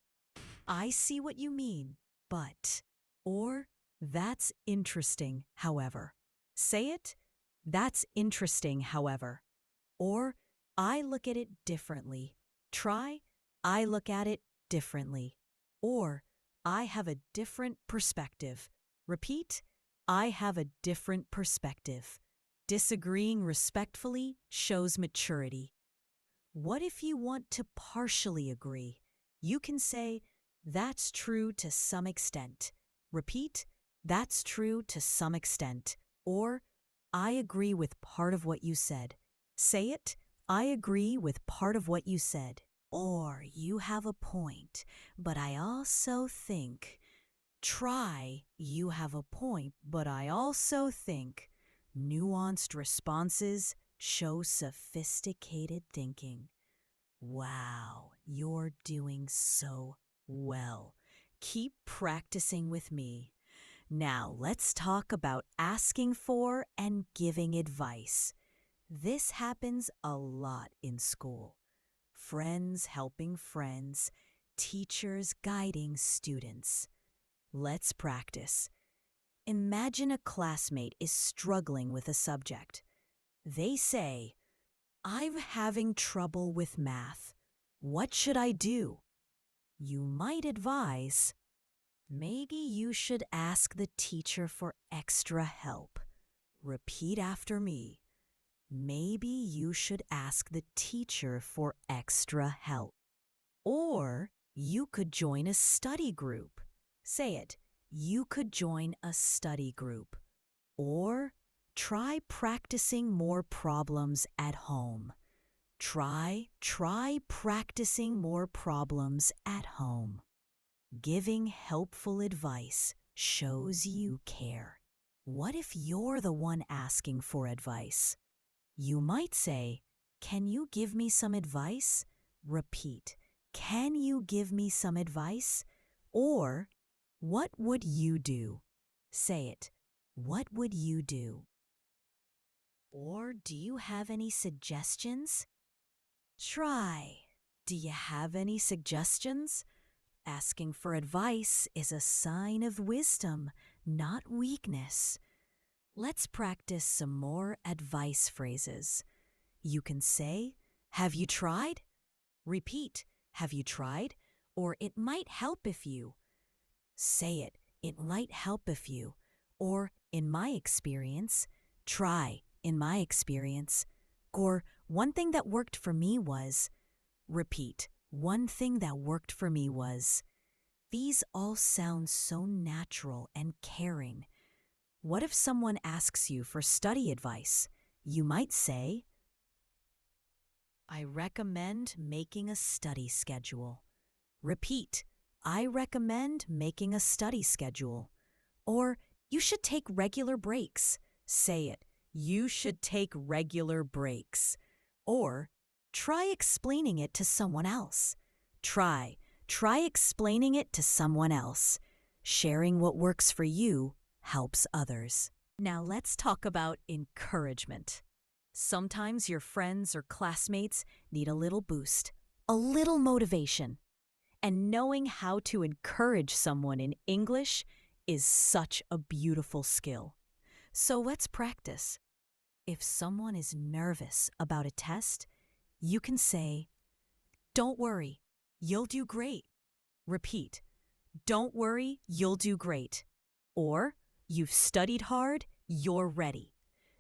I see what you mean, but. Or, that's interesting, however. Say it, that's interesting, however. Or, I look at it differently. Try, I look at it differently. Or, I have a different perspective. Repeat, I have a different perspective. Disagreeing respectfully shows maturity. What if you want to partially agree? You can say, that's true to some extent. Repeat, that's true to some extent. Or, I agree with part of what you said. Say it, I agree with part of what you said. Or, you have a point, but I also think. Try, you have a point, but I also think. Nuanced responses show sophisticated thinking. Wow, you're doing so well. Keep practicing with me. Now let's talk about asking for and giving advice. This happens a lot in school. Friends helping friends, teachers guiding students. Let's practice. Imagine a classmate is struggling with a subject. They say, I'm having trouble with math. What should I do? You might advise, maybe you should ask the teacher for extra help. Repeat after me. Maybe you should ask the teacher for extra help. Or you could join a study group. Say it. You could join a study group. Or try practicing more problems at home. Try practicing more problems at home. Giving helpful advice shows you care. What if you're the one asking for advice? You might say, can you give me some advice? Repeat, can you give me some advice? Or, what would you do? Say it, what would you do? Or do you have any suggestions? Try. Do you have any suggestions? Asking for advice is a sign of wisdom, not weakness. Let's practice some more advice phrases. You can say, "Have you tried?" Repeat, "Have you tried?" Or "It might help if you." Say it, "It might help if you." Or "In my experience." Try, "In my experience." Or "One thing that worked for me was." Repeat, "One thing that worked for me was." These all sound so natural and caring. What if someone asks you for study advice? You might say, "I recommend making a study schedule." Repeat, "I recommend making a study schedule." Or, "You should take regular breaks." Say it, "You should take regular breaks." Or, "Try explaining it to someone else." Try explaining it to someone else. Sharing what works for you helps others. Now let's talk about encouragement. Sometimes your friends or classmates need a little boost, a little motivation. And knowing how to encourage someone in English is such a beautiful skill. So let's practice. If someone is nervous about a test, you can say, "Don't worry, you'll do great." Repeat, "Don't worry, you'll do great." Or, "You've studied hard, you're ready."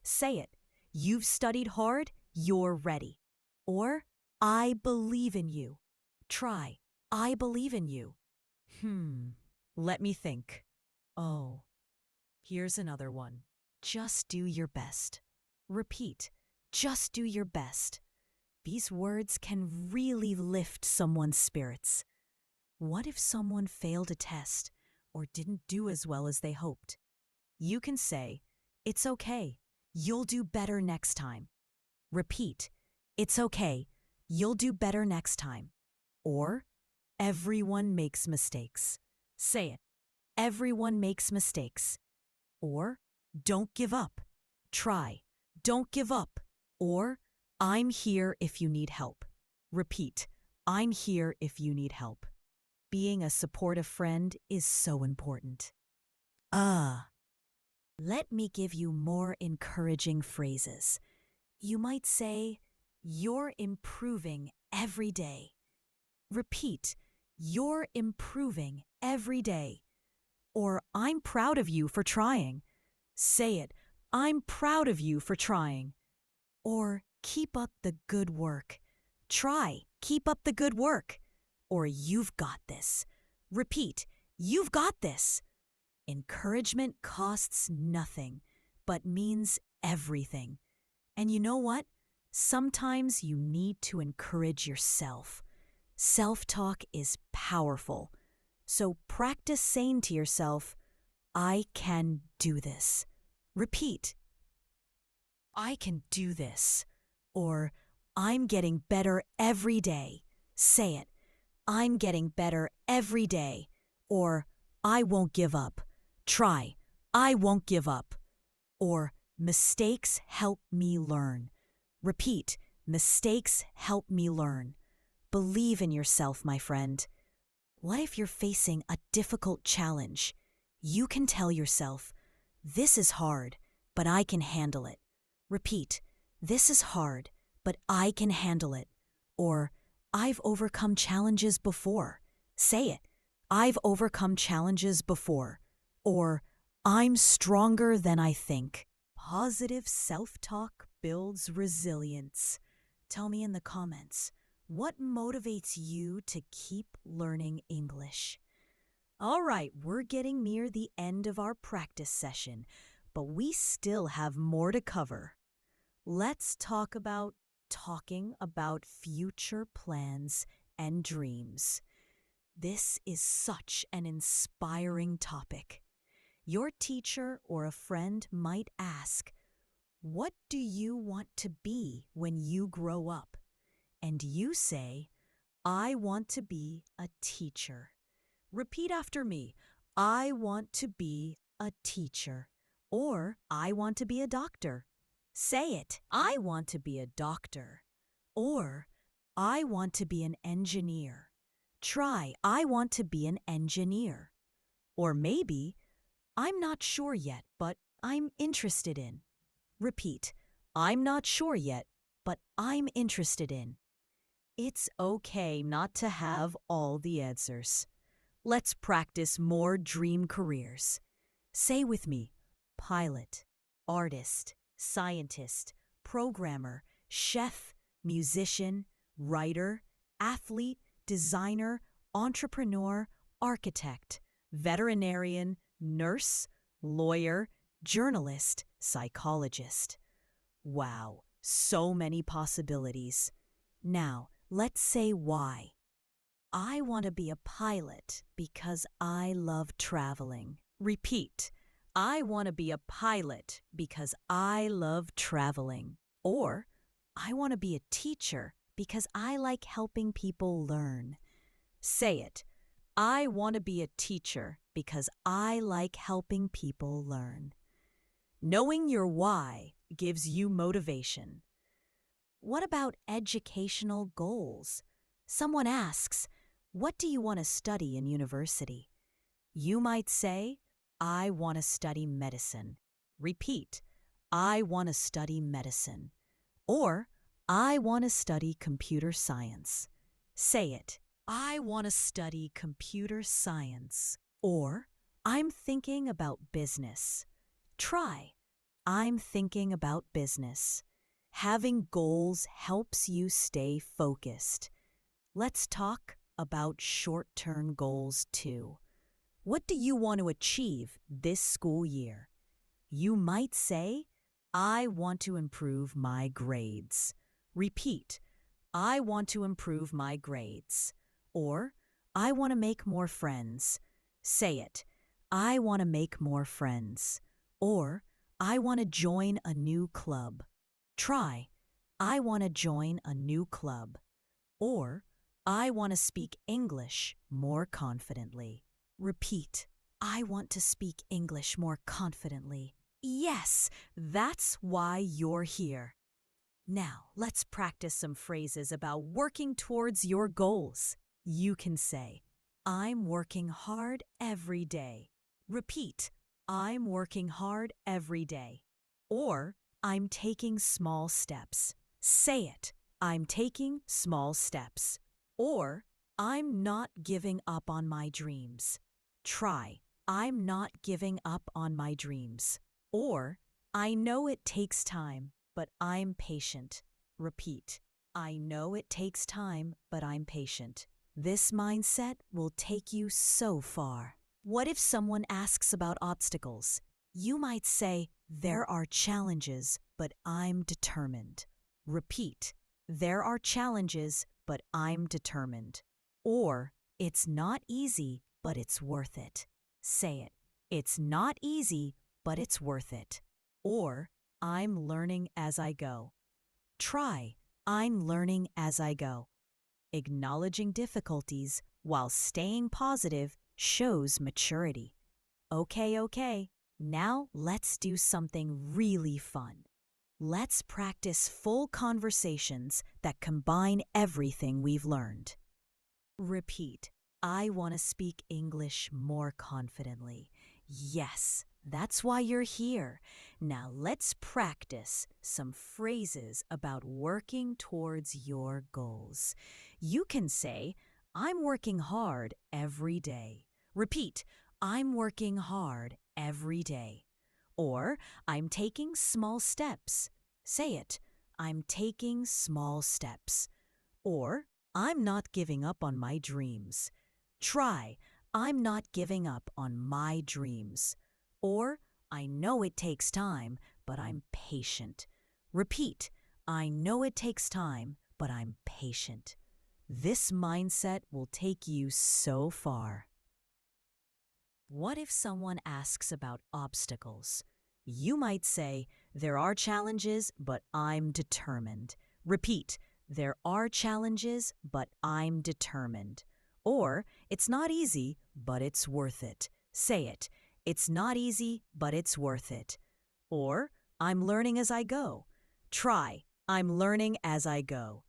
Say it, "You've studied hard, you're ready." Or, "I believe in you." Try, "I believe in you." Let me think. Oh, here's another one. Just do your best. Repeat, "Just do your best." These words can really lift someone's spirits. What if someone failed a test or didn't do as well as they hoped? You can say, "It's okay. You'll do better next time." Repeat, "It's okay. You'll do better next time." Or, "Everyone makes mistakes." Say it, "Everyone makes mistakes." Or, "Don't give up." Try, "Don't give up." Or, "I'm here if you need help." Repeat, "I'm here if you need help." Being a supportive friend is so important. Let me give you more encouraging phrases. You might say, "You're improving every day." Repeat, "You're improving every day." Or, "I'm proud of you for trying." Say it, "I'm proud of you for trying." Or, "Keep up the good work." Try, "Keep up the good work." Or, "You've got this." Repeat, "You've got this." Encouragement costs nothing, but means everything. And you know what? Sometimes you need to encourage yourself. Self-talk is powerful. So practice saying to yourself, "I can do this." Repeat, "I can do this." Or, "I'm getting better every day." Say it, "I'm getting better every day." Or, "I won't give up." Try, "I won't give up." Or, "Mistakes help me learn." Repeat, "Mistakes help me learn." Believe in yourself, my friend. What if you're facing a difficult challenge? You can tell yourself, "This is hard, but I can handle it." Repeat, "This is hard, but I can handle it." Or, "I've overcome challenges before." Say it, "I've overcome challenges before." Or, "I'm stronger than I think." Positive self-talk builds resilience. Tell me in the comments, what motivates you to keep learning English? All right, we're getting near the end of our practice session, but we still have more to cover. Let's talk about talking about future plans and dreams. This is such an inspiring topic. Your teacher or a friend might ask, "What do you want to be when you grow up?" And you say, "I want to be a teacher." Repeat after me, "I want to be a teacher." Or, "I want to be a doctor." Say it. I want to be a doctor. Or, I want to be an engineer. Try, I want to be an engineer. Or maybe, I'm not sure yet, but I'm interested in. Repeat, I'm not sure yet, but I'm interested in. It's okay not to have all the answers. Let's practice more dream careers. Say with me, pilot, artist, scientist, programmer, chef, musician, writer, athlete, designer, entrepreneur, architect, veterinarian, nurse, lawyer, journalist, psychologist. Wow, so many possibilities. Now, let's say why. I want to be a pilot because I love traveling. Repeat. I want to be a pilot because I love traveling. Or, I want to be a teacher because I like helping people learn. Say it. I want to be a teacher because I like helping people learn. Knowing your why gives you motivation. What about educational goals? Someone asks, what do you want to study in university? You might say, I want to study medicine. Repeat, I want to study medicine. Or, I want to study computer science. Say it, I want to study computer science. Or, I'm thinking about business. Try, I'm thinking about business. Having goals helps you stay focused. Let's talk about short-term goals too. What do you want to achieve this school year? You might say, I want to improve my grades. Repeat, I want to improve my grades. Or, I want to make more friends. Say it, I want to make more friends. Or, I want to join a new club. Try, I want to join a new club. Or, I want to speak English more confidently. Repeat, I want to speak English more confidently. Yes, that's why you're here. Now, let's practice some phrases about working towards your goals. You can say, I'm working hard every day. Repeat, I'm working hard every day. Or, I'm taking small steps. Say it, I'm taking small steps. Or, I'm not giving up on my dreams. Try, I'm not giving up on my dreams. Or, I know it takes time, but I'm patient. Repeat, I know it takes time, but I'm patient. This mindset will take you so far. What if someone asks about obstacles? You might say, there are challenges, but I'm determined. Repeat, there are challenges, but I'm determined. Or, it's not easy, but it's worth it. Say it, it's not easy, but it's worth it. Or, I'm learning as I go. Try, I'm learning as I go. Acknowledging difficulties while staying positive shows maturity. Okay. Now let's do something really fun. Let's practice full conversations that combine everything we've learned. Repeat, I want to speak English more confidently. Yes, that's why you're here. Now let's practice some phrases about working towards your goals. You can say, I'm working hard every day. Repeat, I'm working hard every day. Or, I'm taking small steps. Say it, I'm taking small steps. Or, I'm not giving up on my dreams. Try, I'm not giving up on my dreams. Or, I know it takes time, but I'm patient. Repeat, I know it takes time, but I'm patient. This mindset will take you so far. What if someone asks about obstacles? You might say, there are challenges, but I'm determined. Repeat, there are challenges, but I'm determined. Or, it's not easy, but it's worth it. Say it, it's not easy, but it's worth it. Or, I'm learning as I go. Try, I'm learning as I go.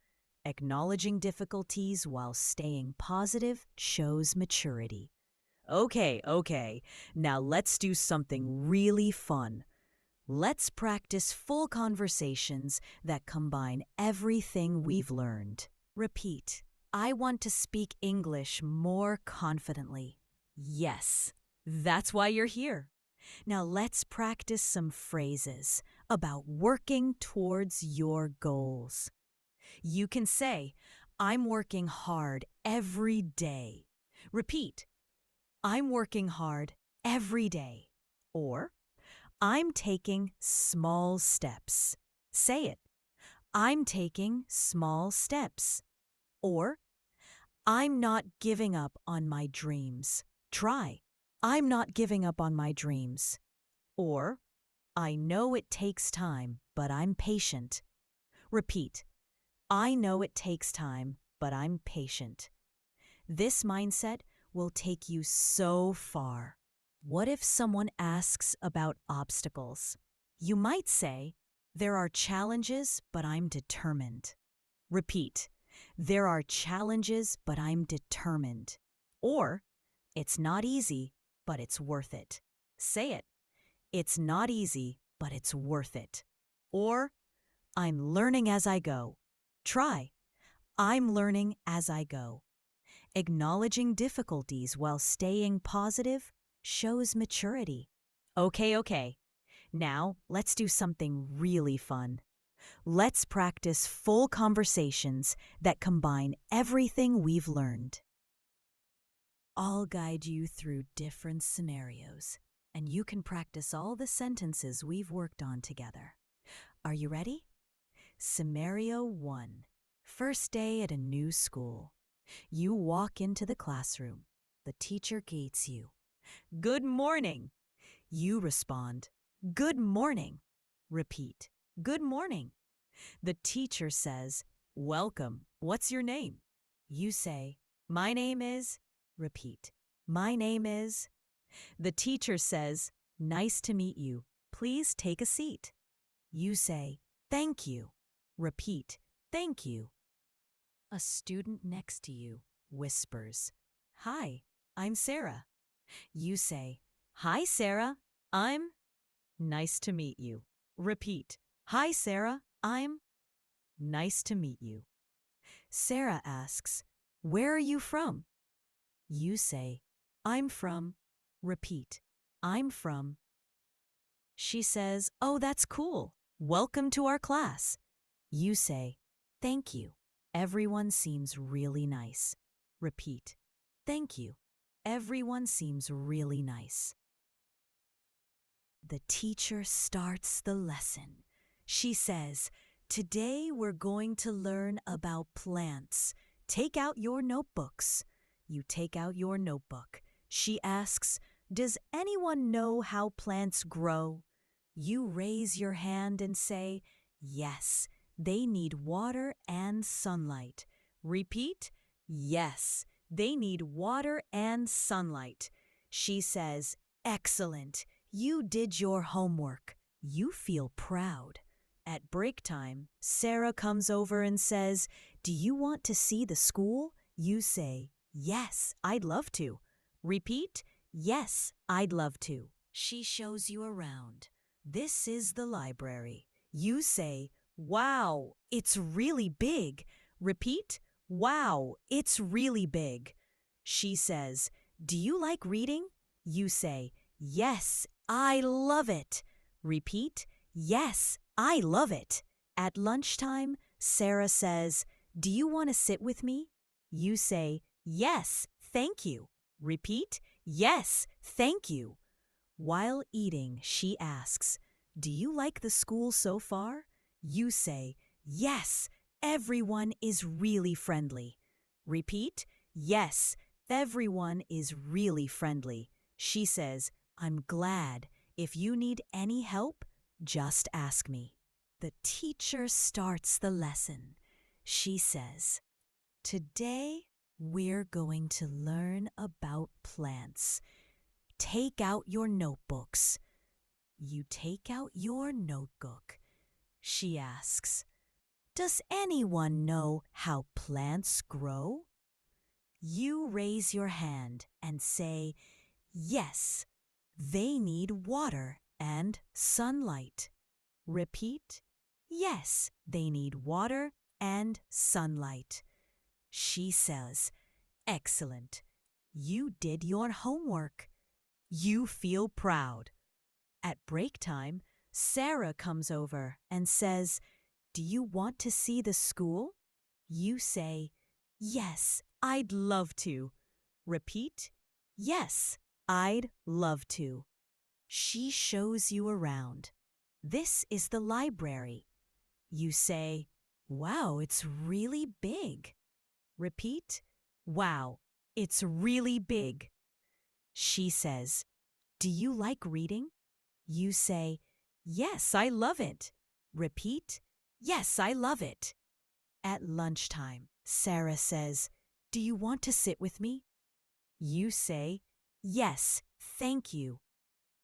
Acknowledging difficulties while staying positive shows maturity. Okay. Now let's do something really fun. Let's practice full conversations that combine everything we've learned. Repeat. I want to speak English more confidently. Yes, that's why you're here. Now let's practice some phrases about working towards your goals. You can say, I'm working hard every day. Repeat. I'm working hard every day. Or, I'm taking small steps. Say it. I'm taking small steps. Or, I'm not giving up on my dreams. Try. I'm not giving up on my dreams. Or, I know it takes time, but I'm patient. Repeat. I know it takes time, but I'm patient. This mindset will take you so far. What if someone asks about obstacles? You might say, there are challenges, but I'm determined. Repeat, there are challenges, but I'm determined. Or, it's not easy, but it's worth it. Say it, it's not easy, but it's worth it. Or, I'm learning as I go. Try, I'm learning as I go. Acknowledging difficulties while staying positive shows maturity. Okay. Now, let's do something really fun. Let's practice full conversations that combine everything we've learned. I'll guide you through different scenarios, and you can practice all the sentences we've worked on together. Are you ready? Scenario 1. First day at a new school. You walk into the classroom. The teacher greets you. Good morning. You respond, Good morning. Repeat, Good morning. The teacher says, Welcome. What's your name? You say, My name is. Repeat, My name is. The teacher says, Nice to meet you. Please take a seat. You say, Thank you. Repeat, Thank you. A student next to you whispers, Hi, I'm Sarah. You say, Hi, Sarah. I'm. Nice to meet you. Repeat, Hi, Sarah. I'm. Nice to meet you. Sarah asks, Where are you from? You say, I'm from. Repeat, I'm from. She says, Oh, that's cool. Welcome to our class. You say, Thank you. Everyone seems really nice. Repeat, Thank you. Everyone seems really nice. The teacher starts the lesson. She says, Today we're going to learn about plants. Take out your notebooks. You take out your notebook. She asks, Does anyone know how plants grow? You raise your hand and say, Yes, they need water and sunlight. Repeat, Yes, they need water and sunlight. She says, Excellent. You did your homework. You feel proud. At break time, Sarah comes over and says, Do you want to see the school? You say, Yes, I'd love to. Repeat, Yes, I'd love to. She shows you around. This is the library. You say, Wow, it's really big. Repeat, Wow, it's really big. She says, Do you like reading? You say, Yes, I love it. Repeat, Yes, I love it. At lunchtime, Sarah says, Do you want to sit with me? You say, Yes, thank you. Repeat, Yes, thank you. While eating, she asks, Do you like the school so far? You say, Yes, everyone is really friendly. Repeat, Yes, everyone is really friendly. She says, I'm glad. If you need any help, just ask me. The teacher starts the lesson. She says, Today we're going to learn about plants. Take out your notebooks. You take out your notebook. She asks, "Does anyone know how plants grow?" You raise your hand and say, "Yes, they need water and sunlight." Repeat, "Yes, they need water and sunlight." She says, "Excellent. You did your homework." You feel proud. At break time, Sarah comes over and says, "Do you want to see the school?" You say, "Yes, I'd love to." Repeat, "Yes, I'd love to." She shows you around. This is the library. You say, "Wow, it's really big." Repeat, "Wow, it's really big." She says, "Do you like reading?" You say, "Yes, I love it." Repeat, "Yes, I love it." At lunchtime, Sarah says, "Do you want to sit with me?" You say, "Yes, thank you."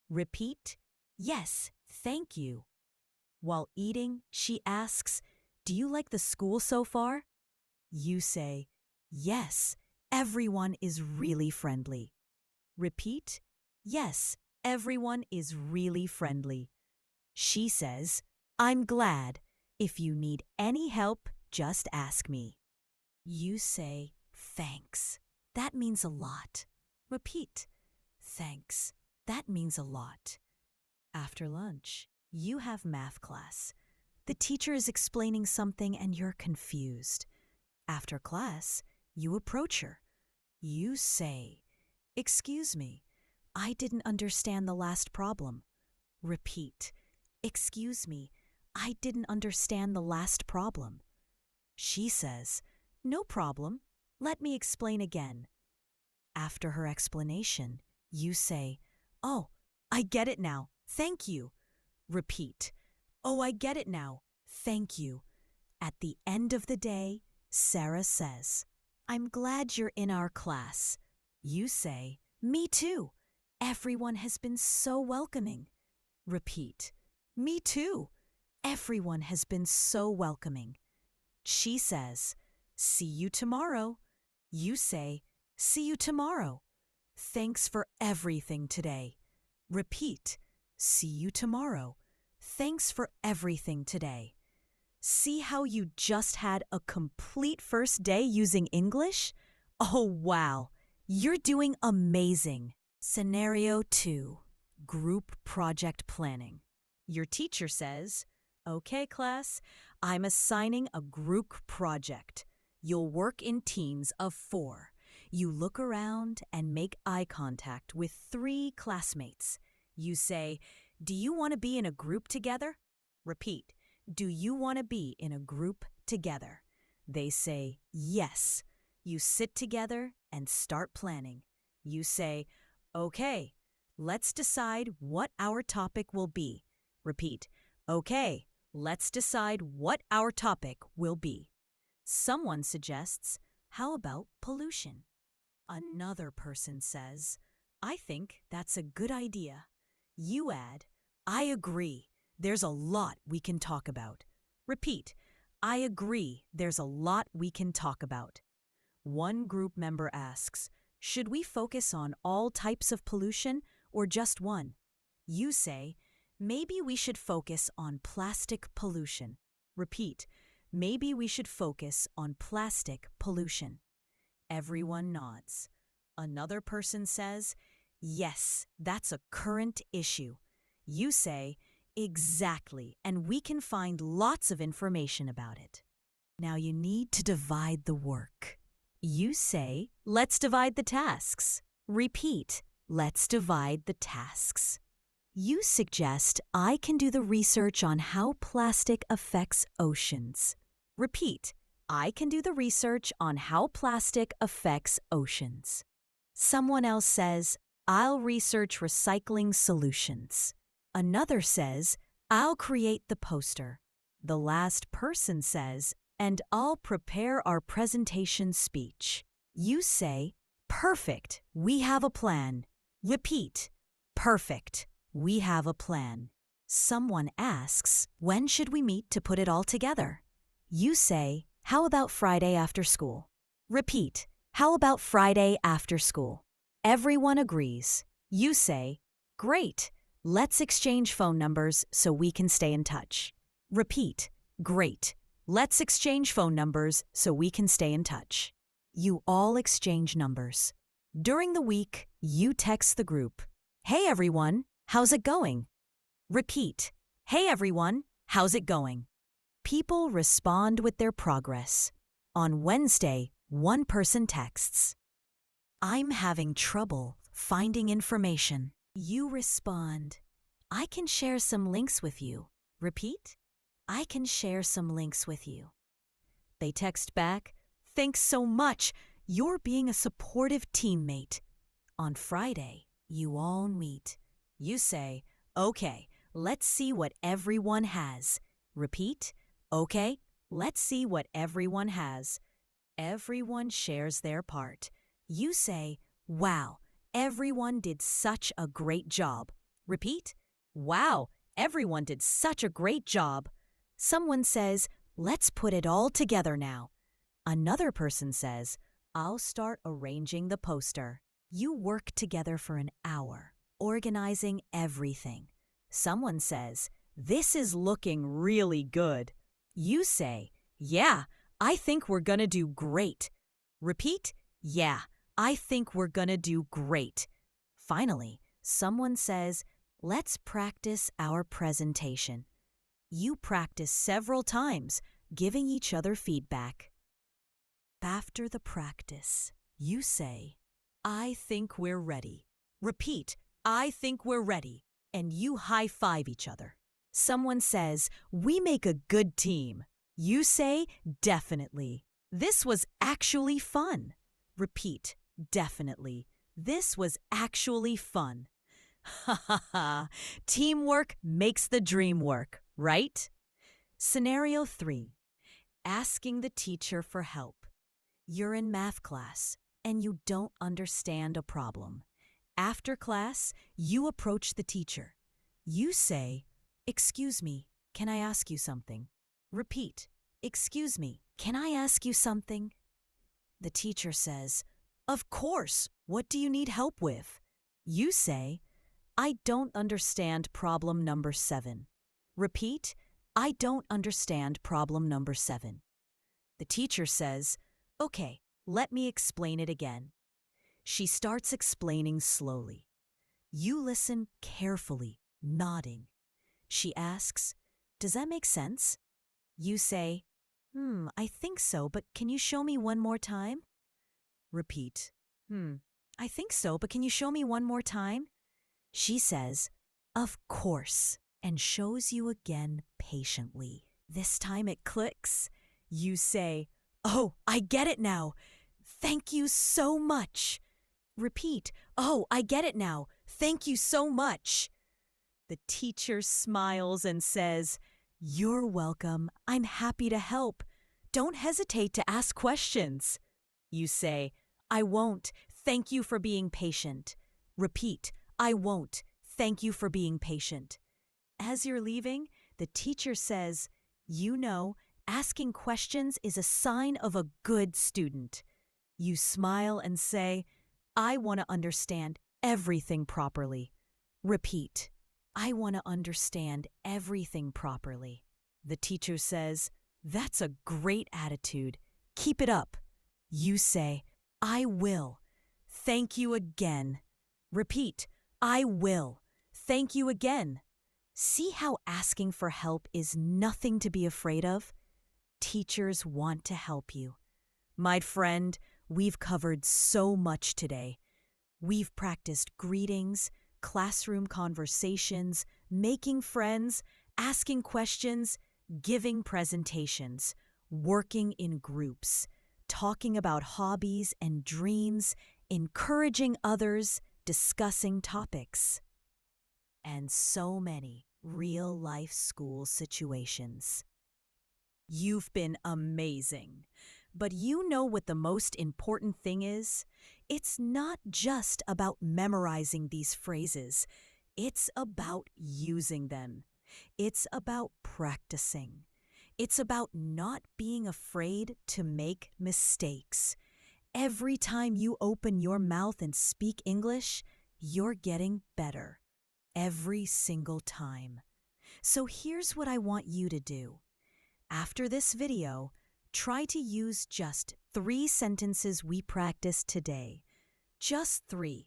Repeat, "Yes, thank you." While eating, she asks, "Do you like the school so far?" You say, "Yes, everyone is really friendly." Repeat, "Yes, everyone is really friendly." She says, "I'm glad. If you need any help, just ask me." You say, "Thanks. That means a lot." Repeat, "Thanks. That means a lot." After lunch, you have math class. The teacher is explaining something and you're confused. After class, you approach her. You say, "Excuse me, I didn't understand the last problem." Repeat, "Excuse me, I didn't understand the last problem." She says, "No problem. Let me explain again." After her explanation, you say, "Oh, I get it now. Thank you." Repeat, "Oh, I get it now. Thank you." At the end of the day, Sarah says, "I'm glad you're in our class." You say, "Me too. Everyone has been so welcoming." Repeat, "Me too. Everyone has been so welcoming." She says, "See you tomorrow." You say, "See you tomorrow. Thanks for everything today." Repeat, "See you tomorrow. Thanks for everything today." See how you just had a complete first day using English? Oh, wow. You're doing amazing. Scenario 2, Group Project Planning. Your teacher says, "Okay, class, I'm assigning a group project. You'll work in teams of 4. You look around and make eye contact with 3 classmates. You say, 'Do you want to be in a group together?' Repeat, 'Do you want to be in a group together?' They say, 'Yes.' You sit together and start planning. You say, 'Okay, let's decide what our topic will be.' Repeat, 'Okay, let's decide what our topic will be.' Someone suggests, 'How about pollution?' Another person says, 'I think that's a good idea.' You add, 'I agree. There's a lot we can talk about.' Repeat, 'I agree. There's a lot we can talk about.' One group member asks, 'Should we focus on all types of pollution or just one?' You say, 'Maybe we should focus on plastic pollution.' Repeat, 'Maybe we should focus on plastic pollution.' Everyone nods. Another person says, 'Yes, that's a current issue.' You say, 'Exactly, and we can find lots of information about it.' Now you need to divide the work. You say, 'Let's divide the tasks.' Repeat, 'Let's divide the tasks.' You suggest I can do the research on how plastic affects oceans. Repeat, 'I can do the research on how plastic affects oceans.' Someone else says, 'I'll research recycling solutions.' Another says, 'I'll create the poster.' The last person says, 'And I'll prepare our presentation speech.' You say, 'Perfect, we have a plan.' Repeat, 'Perfect.' We have a plan. Someone asks, when should we meet to put it all together? You say, how about Friday after school? Repeat, how about Friday after school? Everyone agrees. You say, great. Let's exchange phone numbers so we can stay in touch. Repeat, great. Let's exchange phone numbers so we can stay in touch. You all exchange numbers. During the week, you text the group. Hey everyone, how's it going? Repeat, hey everyone, how's it going? People respond with their progress. On Wednesday, one person texts, I'm having trouble finding information. You respond, I can share some links with you. Repeat, I can share some links with you. They text back, thanks so much. You're being a supportive teammate. On Friday, you all meet. You say, okay, let's see what everyone has. Repeat, okay, let's see what everyone has. Everyone shares their part. You say, wow, everyone did such a great job. Repeat, wow, everyone did such a great job. Someone says, let's put it all together now. Another person says, I'll start arranging the poster. You work together for an hour, organizing everything. Someone says, this is looking really good. You say, yeah, I think we're gonna do great. Repeat, yeah, I think we're gonna do great. Finally, someone says, let's practice our presentation. You practice several times, giving each other feedback. After the practice, you say, I think we're ready. Repeat, I think we're ready. And you high-five each other. Someone says, we make a good team. You say, definitely. This was actually fun. Repeat, definitely. This was actually fun. Ha ha ha. Teamwork makes the dream work, right? Scenario 3. Asking the teacher for help. You're in math class and you don't understand a problem. After class, you approach the teacher. You say, excuse me, can I ask you something? Repeat, excuse me, can I ask you something? The teacher says, of course, what do you need help with? You say, I don't understand problem number 7. Repeat, I don't understand problem number 7. The teacher says, okay, let me explain it again. She starts explaining slowly. You listen carefully, nodding. She asks, does that make sense? You say, I think so, but can you show me one more time? Repeat, I think so, but can you show me one more time? She says, of course, and shows you again patiently. This time it clicks. You say, oh, I get it now. Thank you so much. Repeat, oh, I get it now. Thank you so much. The teacher smiles and says, you're welcome. I'm happy to help. Don't hesitate to ask questions. You say, I won't. Thank you for being patient. Repeat, I won't. Thank you for being patient. As you're leaving, the teacher says, you know, asking questions is a sign of a good student. You smile and say, I want to understand everything properly. Repeat, I want to understand everything properly. The teacher says, that's a great attitude. Keep it up. You say, I will. Thank you again. Repeat, I will. Thank you again. See how asking for help is nothing to be afraid of? Teachers want to help you. My friend, we've covered so much today. We've practiced greetings, classroom conversations, making friends, asking questions, giving presentations, working in groups, talking about hobbies and dreams, encouraging others, discussing topics, and so many real-life school situations. You've been amazing. But you know what the most important thing is? It's not just about memorizing these phrases. It's about using them. It's about practicing. It's about not being afraid to make mistakes. Every time you open your mouth and speak English, you're getting better. Every single time. So here's what I want you to do. After this video, try to use just 3 sentences we practiced today. Just 3.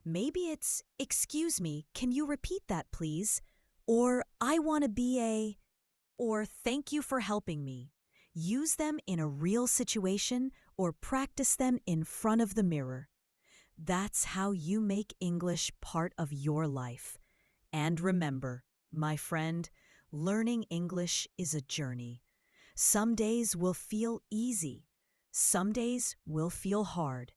Maybe it's, "Excuse me, can you repeat that please?" Or, "I want to be a," or, "Thank you for helping me." Use them in a real situation or practice them in front of the mirror. That's how you make English part of your life. And remember, my friend, learning English is a journey. Some days will feel easy. Some days will feel hard.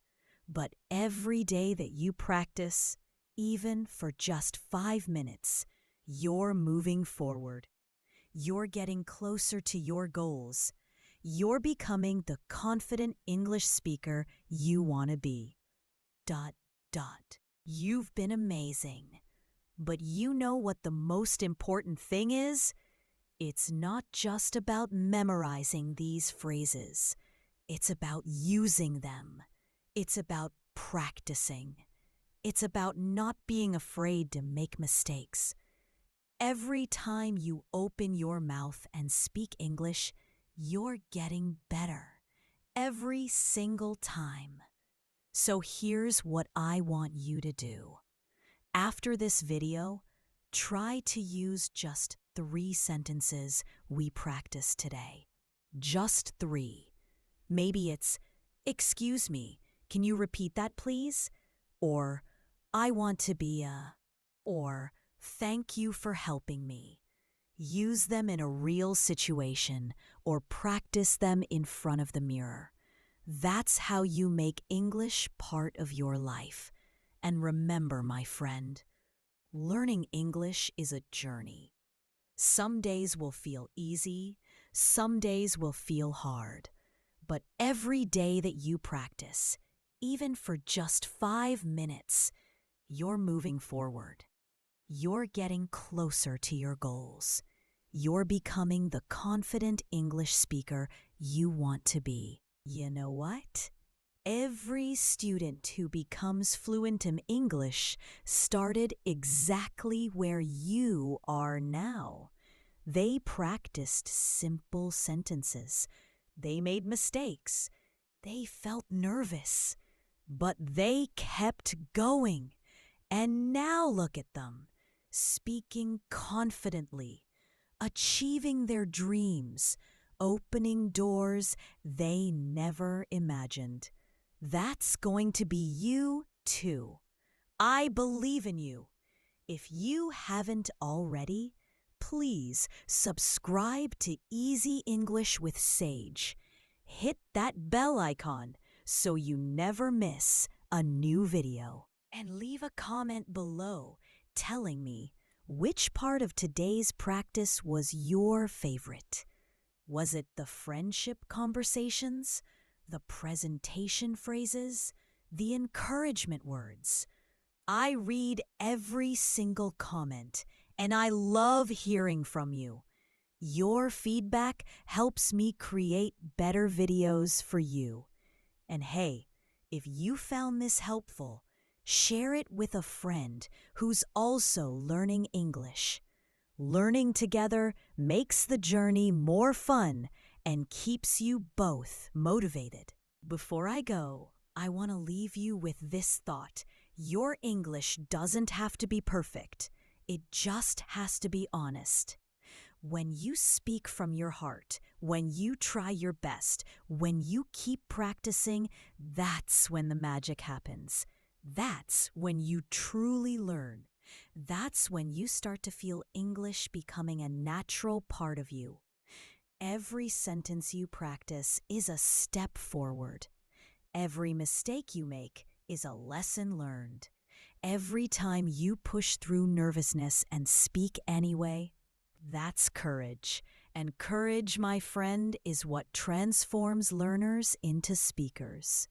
But every day that you practice, even for just 5 minutes, you're moving forward. You're getting closer to your goals. You're becoming the confident English speaker you want to be. ... You've been amazing. But you know what the most important thing is? It's not just about memorizing these phrases. It's about using them. It's about practicing. It's about not being afraid to make mistakes. Every time you open your mouth and speak English, you're getting better. Every single time. So here's what I want you to do. After this video, try to use just 3 sentences we practiced today. Just 3. Maybe it's, "Excuse me, can you repeat that please?" Or, "I want to be a," or, "Thank you for helping me." Use them in a real situation or practice them in front of the mirror. That's how you make English part of your life. And remember, my friend, learning English is a journey. Some days will feel easy, some days will feel hard. But every day that you practice, even for just 5 minutes, you're moving forward. You're getting closer to your goals. You're becoming the confident English speaker you want to be. You know what? Every student who becomes fluent in English started exactly where you are now. They practiced simple sentences. They made mistakes. They felt nervous. But they kept going. And now look at them, speaking confidently, achieving their dreams, opening doors they never imagined. That's going to be you too. I believe in you. If you haven't already, please subscribe to Easy English with Sage. Hit that bell icon so you never miss a new video. And leave a comment below telling me which part of today's practice was your favorite. Was it the friendship conversations, the presentation phrases, the encouragement words? I read every single comment, and I love hearing from you. Your feedback helps me create better videos for you. And hey, if you found this helpful, share it with a friend who's also learning English. Learning together makes the journey more fun and keeps you both motivated. Before I go, I want to leave you with this thought. Your English doesn't have to be perfect. It just has to be honest. When you speak from your heart, when you try your best, when you keep practicing, that's when the magic happens. That's when you truly learn. That's when you start to feel English becoming a natural part of you. Every sentence you practice is a step forward. Every mistake you make is a lesson learned. Every time you push through nervousness and speak anyway, that's courage. And courage, my friend, is what transforms learners into speakers.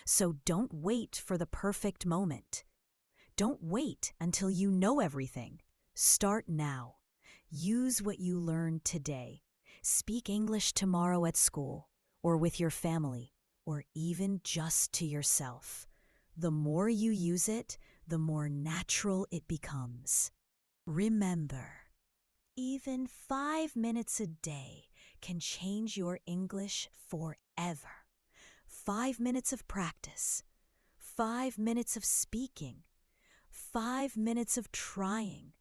So don't wait for the perfect moment. Don't wait until you know everything. Start now. Use what you learned today. Speak English tomorrow at school, or with your family, or even just to yourself. The more you use it, the more natural it becomes. Remember, even 5 minutes a day can change your English forever. 5 minutes of practice, 5 minutes of speaking, 5 minutes of trying.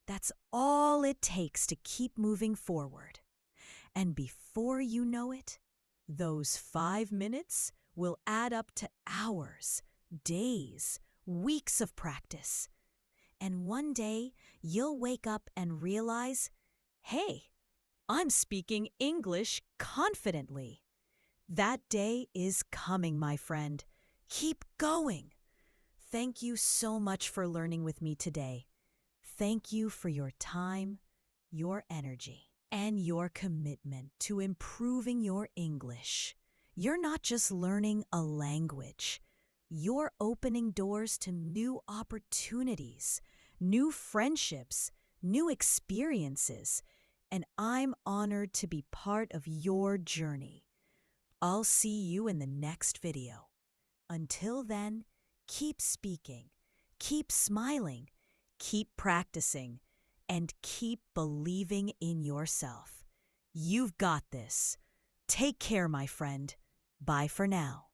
That's all it takes to keep moving forward. And before you know it, those 5 minutes will add up to hours, days, weeks of practice. And one day, you'll wake up and realize, hey, I'm speaking English confidently. That day is coming, my friend. Keep going. Thank you so much for learning with me today. Thank you for your time, your energy, and your commitment to improving your English. You're not just learning a language. You're opening doors to new opportunities, new friendships, new experiences, and I'm honored to be part of your journey. I'll see you in the next video. Until then, keep speaking, keep smiling, keep practicing, and keep believing in yourself. You've got this. Take care, my friend. Bye for now.